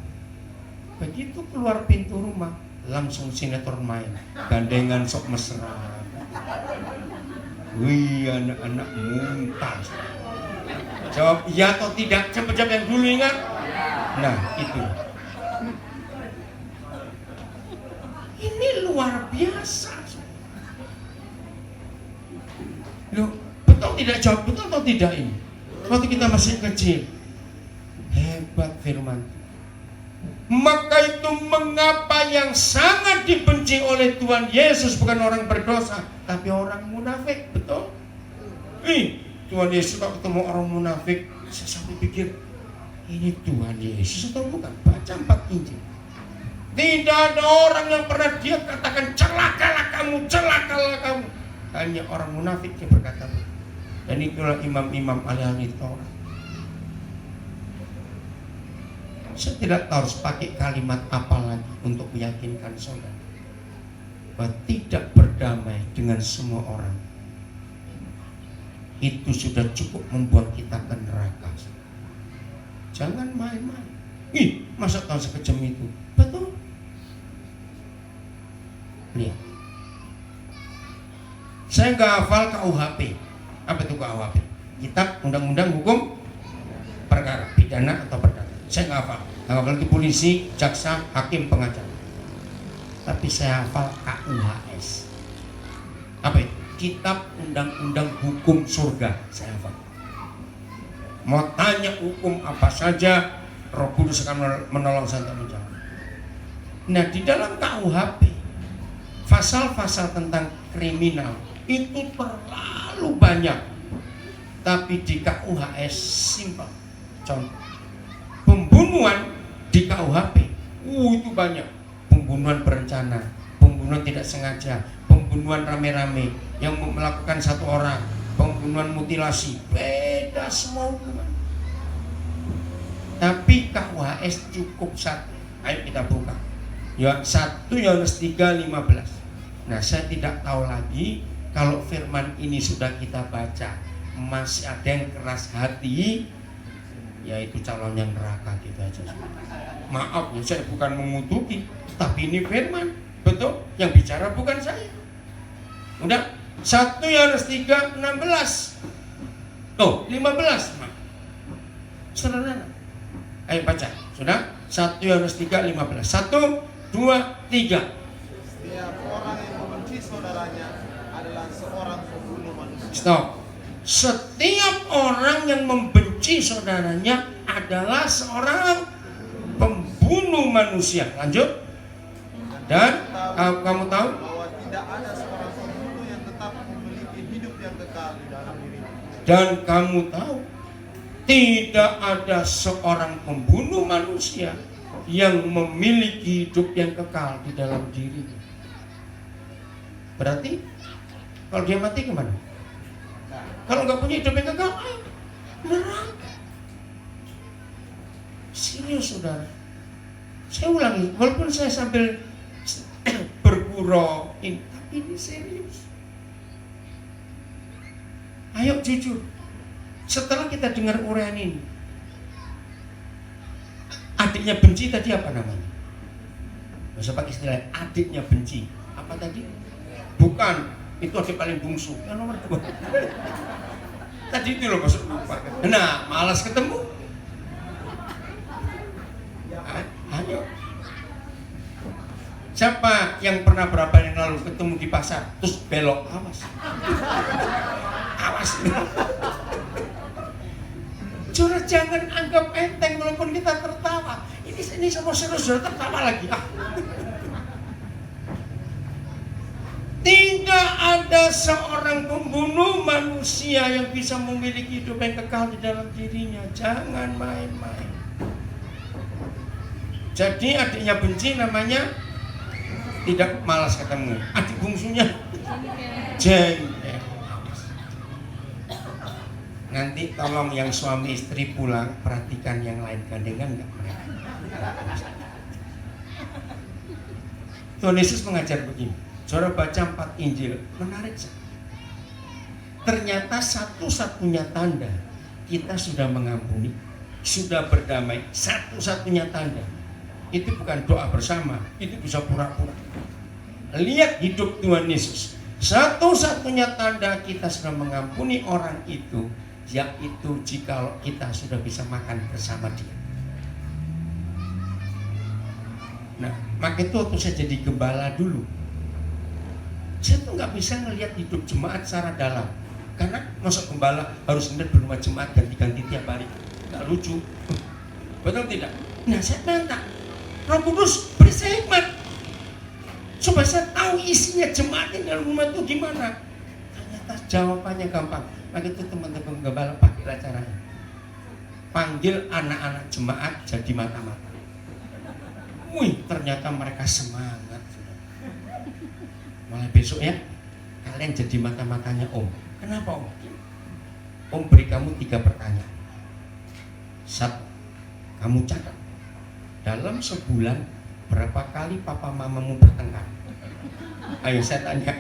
S1: begitu keluar pintu rumah langsung sinetron main, gandengan sok mesra. Wih, anak-anak muntah. Jawab iya atau tidak, jawab yang dulu ingat. Nah itu, ini luar biasa. Loh, betul tidak? Jawab betul atau tidak ini? Waktu kita masih kecil, hebat firman. Maka itu mengapa yang sangat dibenci oleh Tuhan Yesus bukan orang berdosa, tapi orang munafik, betul? Tuhan Yesus kalau ketemu orang munafik, saya sampai pikir, ini Tuhan Yesus atau bukan? Baca 4 Injil. Tidak ada orang yang pernah dia katakan celakalah kamu. Hanya orang munafik yang berkata begitu. Dan itulah imam-imam ahli Taurat. Saya tidak tahu harus pakai kalimat apa lagi untuk meyakinkan saudara bahwa tidak berdamai dengan semua orang itu sudah cukup membuat kita ke neraka. Jangan main-main. Masa tahu sekejam itu? Betul. Lihat. Saya nggak hafal KUHP. Apa itu KUHP? Kitab Undang-Undang Hukum Perkara Pidana atau Perdata. Saya nggak hafal. Nggak hafal itu polisi, jaksa, hakim, pengacara. Tapi saya hafal KUHS. Apa itu? Kitab Undang-Undang Hukum Surga. Saya hafal. Mau tanya hukum apa saja, Roh Kudus akan menolong saya untuk menjawab. Nah, di dalam KUHP, pasal-pasal tentang kriminal itu terlalu banyak. Tapi di KUHS simpel. Contoh, pembunuhan di KUHP, itu banyak. Pembunuhan berencana, pembunuhan tidak sengaja, pembunuhan rame-rame yang melakukan satu orang, pembunuhan mutilasi, beda semua hukuman. Tapi KUHS cukup satu. Ayo kita buka. Ya 1 Yohanes 3:15. Nah, saya tidak tahu lagi kalau firman ini sudah kita baca, masih ada yang keras hati, yaitu calonnya neraka gitu aja. Maaf ya, saya bukan mengutuki, tapi ini firman, betul? Yang bicara bukan saya. Udah, 1 Yohanes 3:16. Oh, 15. Sederhana. Ayo baca. Sudah? 1 Yohanes 3:15. 1, 2, 3.
S2: Setiap orang yang membenci saudaranya adalah seorang pembunuh manusia.
S1: Stop. Setiap orang yang membenci saudaranya adalah seorang pembunuh manusia. Lanjut. Dan kamu tahu
S2: bahwa tidak ada seorang pembunuh yang tetap memiliki hidup yang kekal di dalam dirinya.
S1: Dan kamu tahu tidak ada seorang pembunuh manusia yang memiliki hidup yang kekal di dalam dirinya. Berarti kalau dia mati kemana? Kalau nggak punya hidup yang kekal, neraka. Serius saudara. Saya ulangi, walaupun saya sambil bergurau, tapi ini serius. Ayo jujur. Setelah kita dengar uraian ini, adiknya benci tadi apa namanya? Nggak usah pakai istilah adiknya benci. Apa tadi? Bukan, itu adik paling bungsu. Yang nomor 2. Tadi itu loh maksud lupa. Nah, malas ketemu. Ayo. Siapa yang pernah berapa yang lalu ketemu di pasar terus belok? Awas. Awas. Saudara jangan anggap enteng walaupun kita tertawa. Ini semua serius sudah tertawa lagi. Tidak ada seorang pembunuh manusia yang bisa memiliki hidup yang kekal di dalam dirinya. Jangan main-main. Jadi adiknya benci namanya tidak malas ketemu. Adik bungsunya jengkel. Nanti tolong yang suami istri pulang perhatikan yang lain gandengan nggak mereka. Tuhan Yesus mengajar begini. Saudara baca 4 Injil, menarik sekali. Ternyata satu-satunya tanda kita sudah mengampuni, sudah berdamai, satu-satunya tanda itu bukan doa bersama, itu bisa pura-pura. Lihat hidup Tuhan Yesus. Satu-satunya tanda kita sudah mengampuni orang itu, yaitu jika kita sudah bisa makan bersama dia. Nah, maka itu waktu saya jadi gembala dulu, saya tuh nggak bisa ngelihat hidup jemaat secara dalam, karena masuk gembala harus ngeliat berumah jemaat ganti-ganti tiap hari, nggak lucu, betul tidak? Nah, saya minta Roh Kudus beri saya hikmat supaya saya tahu isinya jemaat di dalam rumah itu gimana. Ternyata jawabannya gampang. Maka itu teman-teman gembala pakailah caranya, panggil anak-anak jemaat jadi mata-mata. Wih, ternyata mereka semangat. Mulai besok ya, kalian jadi mata-matanya Om. Kenapa Om? Om beri kamu 3 pertanyaan. 1, kamu catat dalam sebulan berapa kali papa mamamu bertengkar. Ayo saya tanya,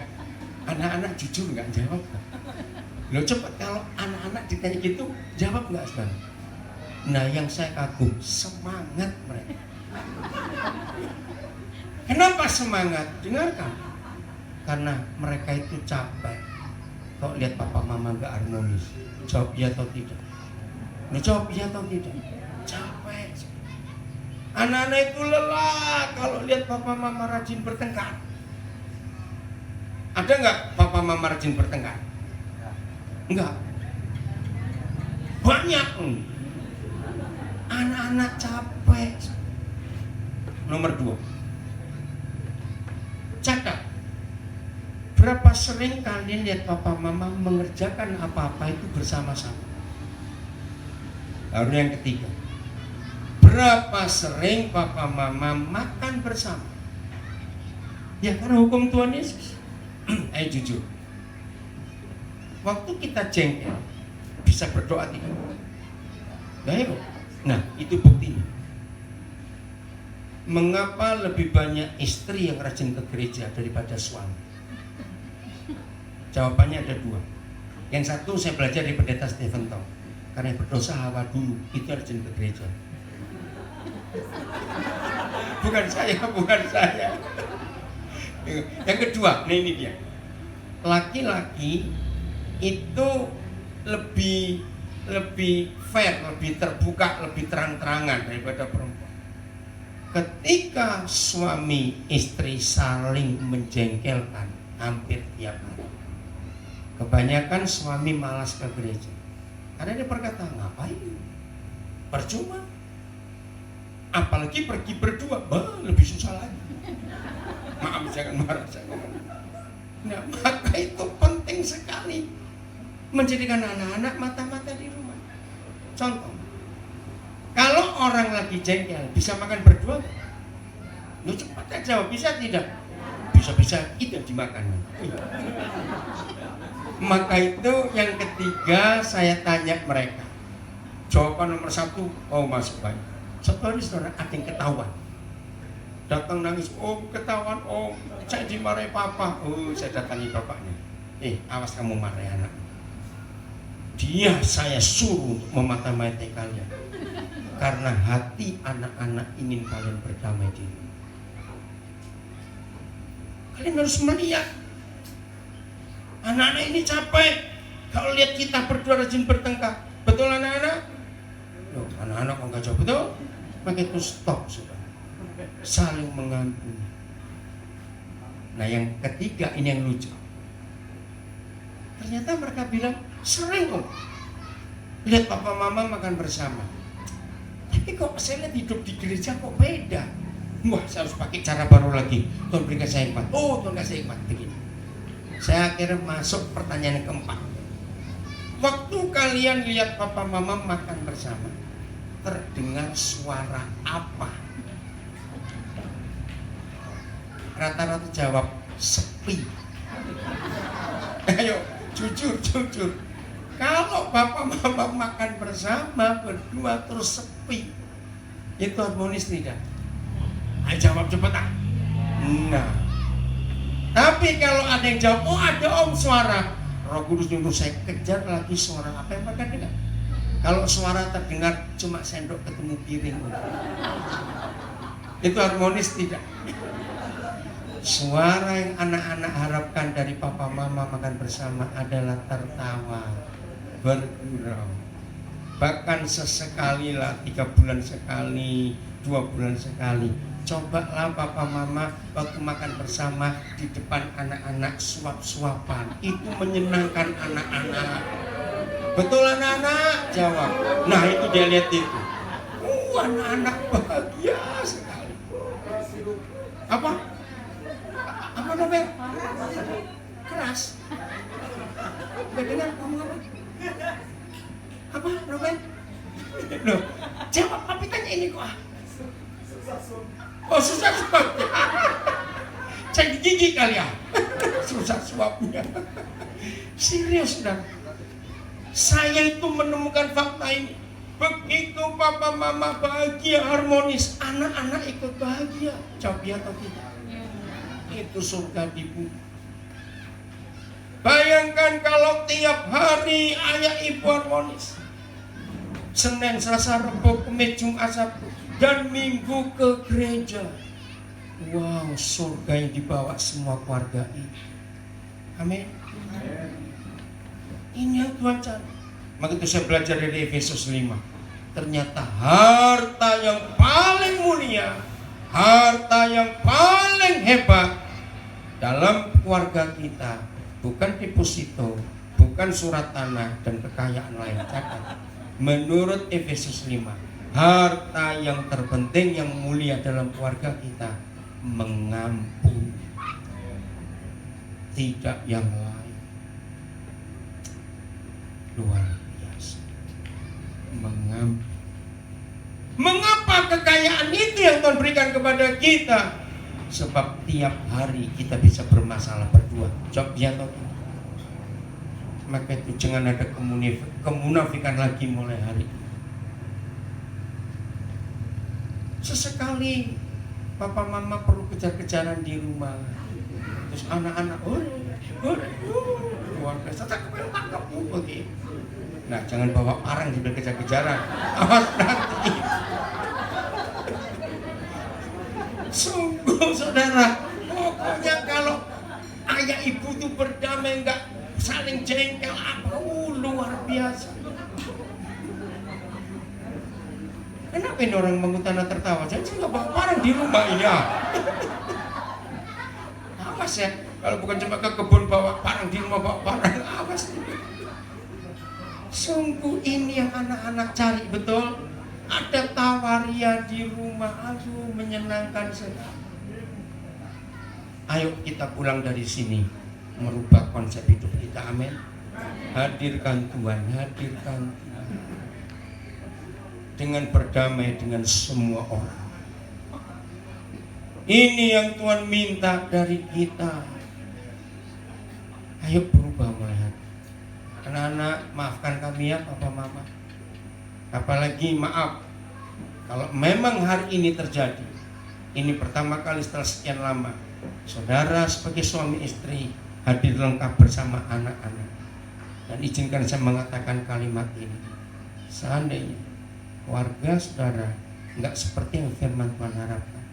S1: anak-anak jujur nggak jawab? Loh cepat, kalau anak-anak ditanya gitu jawab nggak sebenarnya? Nah yang saya kagum semangat mereka. Kenapa semangat? Dengarkan. Karena mereka itu capek kok lihat papa mama gak harmonis. Jawab iya atau tidak? Nah, jawab iya atau tidak? Capek. Anak-anak itu lelah kalau lihat papa mama rajin bertengkar. Ada nggak papa mama rajin bertengkar? Enggak. Banyak. Anak-anak capek. Nomor 2, catat berapa sering kalian lihat papa mama mengerjakan apa-apa itu bersama-sama. Lalu yang ketiga, berapa sering papa mama makan bersama? Ya karena hukum Tuhan Yesus. Ayo jujur, waktu kita jengkel bisa berdoa tidak? Nah itu buktinya. Mengapa lebih banyak istri yang rajin ke gereja daripada suami? Jawabannya ada 2. Yang satu saya belajar dari pendeta Stephen Tong. Karena yang berdosa Hawa dulu itu rajin ke gereja. Bukan saya. Yang kedua, nah ini dia. Laki-laki itu lebih fair, lebih terbuka, lebih terang-terangan daripada perempuan. Ketika suami istri saling menjengkelkan hampir tiap hari, Kebanyakan suami malas ke gereja karena dia berkata, ngapain? Percuma. Apalagi pergi berdua, lebih susah lagi. Maaf, jangan marah. Nah, maka itu penting sekali menjadikan anak-anak mata-mata di rumah. Contoh, kalau orang lagi jengkel, bisa makan berdua? Lu cepat aja jawab, bisa tidak? Bisa-bisa, itu dimakan. Maka itu yang ketiga saya tanya mereka. Jawaban nomor 1, oh masuk baik. Satu hari saudara, ada yang ketahuan. Datang nangis, oh ketahuan, oh saya dimarahi papa. Oh, saya datangi bapaknya. Awas kamu marahi anak. Dia saya suruh untuk memata-matai kalian. Karena hati anak-anak ingin kalian berdamai di rumah. Kalian harus melihat anak-anak ini capek. Kalau lihat kita berdua rajin bertengkar, betul anak-anak? Loh, anak-anak kok nggak jawab betul? Maka itu stop, saudara. Saling mengampuni. Nah, yang ketiga ini yang lucu. Ternyata mereka bilang, sering kok lihat papa mama makan bersama. Tapi kok saya lihat hidup di gereja kok beda. Wah, saya harus pakai cara baru lagi. Tuhan berikan saya hikmat. Oh, Tuhan kasih hikmat begini. Saya akhirnya masuk pertanyaan yang keempat. Waktu kalian lihat papa mama makan bersama, terdengar suara apa? Rata-rata jawab sepi. Ayo, jujur. Kalau papa mama makan bersama berdua terus sepi, itu harmonis tidak? Ayo jawab cepetan. Nah, tapi kalau ada yang jawab, oh ada om suara, Roh Kudus nyuruh saya kejar lagi suara apa yang mereka dengar. Kalau suara terdengar cuma sendok ketemu piring, itu harmonis tidak? Suara yang anak-anak harapkan dari papa mama makan bersama adalah tertawa, bergurau. Bahkan sesekali lah, 3 bulan sekali, 2 bulan sekali. Cobalah papa mama waktu makan bersama di depan anak-anak suap-suapan. Itu menyenangkan anak-anak. Betul anak-anak? Jawab. Nah itu dia lihat itu. Anak-anak bahagia sekali. Apa? Apa namanya? Keras. Gak dengar ngomong apa? Apa namanya? Loh, jawab apa tanya ini kok? Oh susah suap. Saya gigi kali ya. Susah suapnya. Serius dan saya itu menemukan fakta ini. Begitu papa mama bahagia harmonis, anak-anak ikut bahagia. Jawab ya atau tidak? Itu surga di bumi. Bayangkan kalau tiap hari ayah ibu harmonis. Senin, Selasa, Rabu, Kamis, Jumat, Sabtu, dan Minggu ke gereja. Wow, surga yang dibawa semua keluarga ini. Amin. Ini yang Tuhan cari. Maka itu saya belajar dari Efesus 5. Ternyata harta yang paling mulia, harta yang paling hebat dalam keluarga kita bukan deposito, bukan surat tanah dan kekayaan lain. Catat. Menurut Efesus 5, harta yang terpenting yang mulia dalam keluarga kita mengampuni, tidak yang lain. Luar biasa. Mengampuni. Mengapa kekayaan itu yang Tuhan berikan kepada kita? Sebab tiap hari kita bisa bermasalah berdua. Jawab ya atau tidak? Maka itu jangan ada kemunafikan lagi mulai hari ini. Sesekali papa mama perlu kejar-kejaran di rumah. Terus anak-anak luar biasa, tak tangkap begitu. Nah, jangan bawa parang juga kejar-kejaran. Awas nanti. Sungguh saudara, pokoknya kalau ayah ibu itu berdamai, enggak saling jengkel apa, luar biasa. Kenapa ini orang mengutana tertawa? Jangan nggak bawa parang di rumah ini ya. Awas ya. Kalau bukan cuma ke kebun bawa parang, di rumah bawa parang, awas. Sungguh ini yang anak-anak cari, betul. Ada tawaria di rumah, aduh menyenangkan sekali. Ayo kita pulang dari sini merubah konsep hidup kita, amin. Hadirkan Tuhan, hadirkan Tuhan. Dengan berdamai dengan semua orang. Ini yang Tuhan minta dari kita. Ayo berubah mulai hari. Anak-anak, maafkan kami ya papa mama. Apalagi maaf kalau memang hari ini terjadi. Ini pertama kali setelah sekian lama saudara sebagai suami istri hadir lengkap bersama anak-anak. Dan izinkan saya mengatakan kalimat ini. Seandainya keluarga saudara enggak seperti yang firman Tuhan harapkan,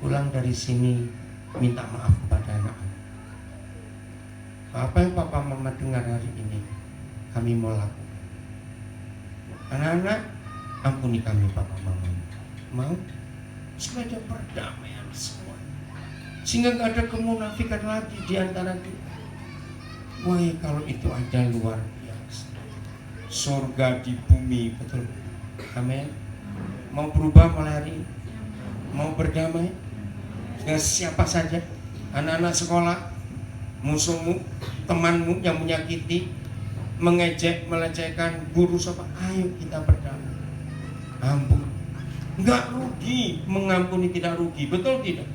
S1: pulang dari sini minta maaf kepada anak-anak. Apa yang papa mama dengar hari ini kami mau lakukan. Anak-anak, ampuni kami papa mama. Mau? Supaya ada perdamaian semua. Sehingga gak ada kemunafikan lagi di antara kita. Wah, kalau itu ada luar biasa. Surga di bumi, betul. Amin. Mau berubah mulai hari ini? Mau berdamai dengan siapa saja? Anak-anak sekolah, musuhmu, temanmu yang menyakiti, mengejek, melecehkan, guru siapa? Ayo kita berdamai. Ampun. Enggak rugi, mengampuni tidak rugi, betul tidak?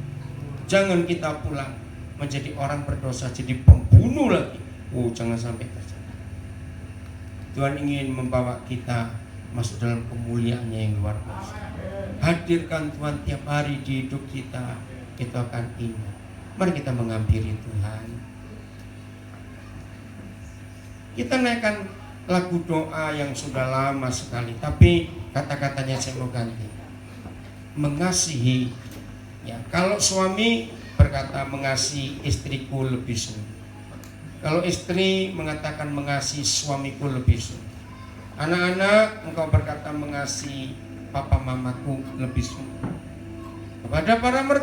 S1: Jangan kita pulang menjadi orang berdosa, jadi pembunuh lagi. Oh, jangan sampai terjadi. Tuhan ingin membawa kita masuk dalam kemuliaannya yang luar biasa. Hadirkan Tuhan tiap hari di hidup kita, itu akan indah. Mari kita menghampiri Tuhan. Kita naikkan lagu doa yang sudah lama sekali, tapi kata-katanya saya mau ganti. Mengasihi, ya. Kalau suami berkata mengasihi istriku lebih sungguh. Kalau istri mengatakan mengasihi suamiku lebih sungguh. Anak-anak, engkau berkata mengasihi papa mamaku lebih sungguh. Kepada para mertua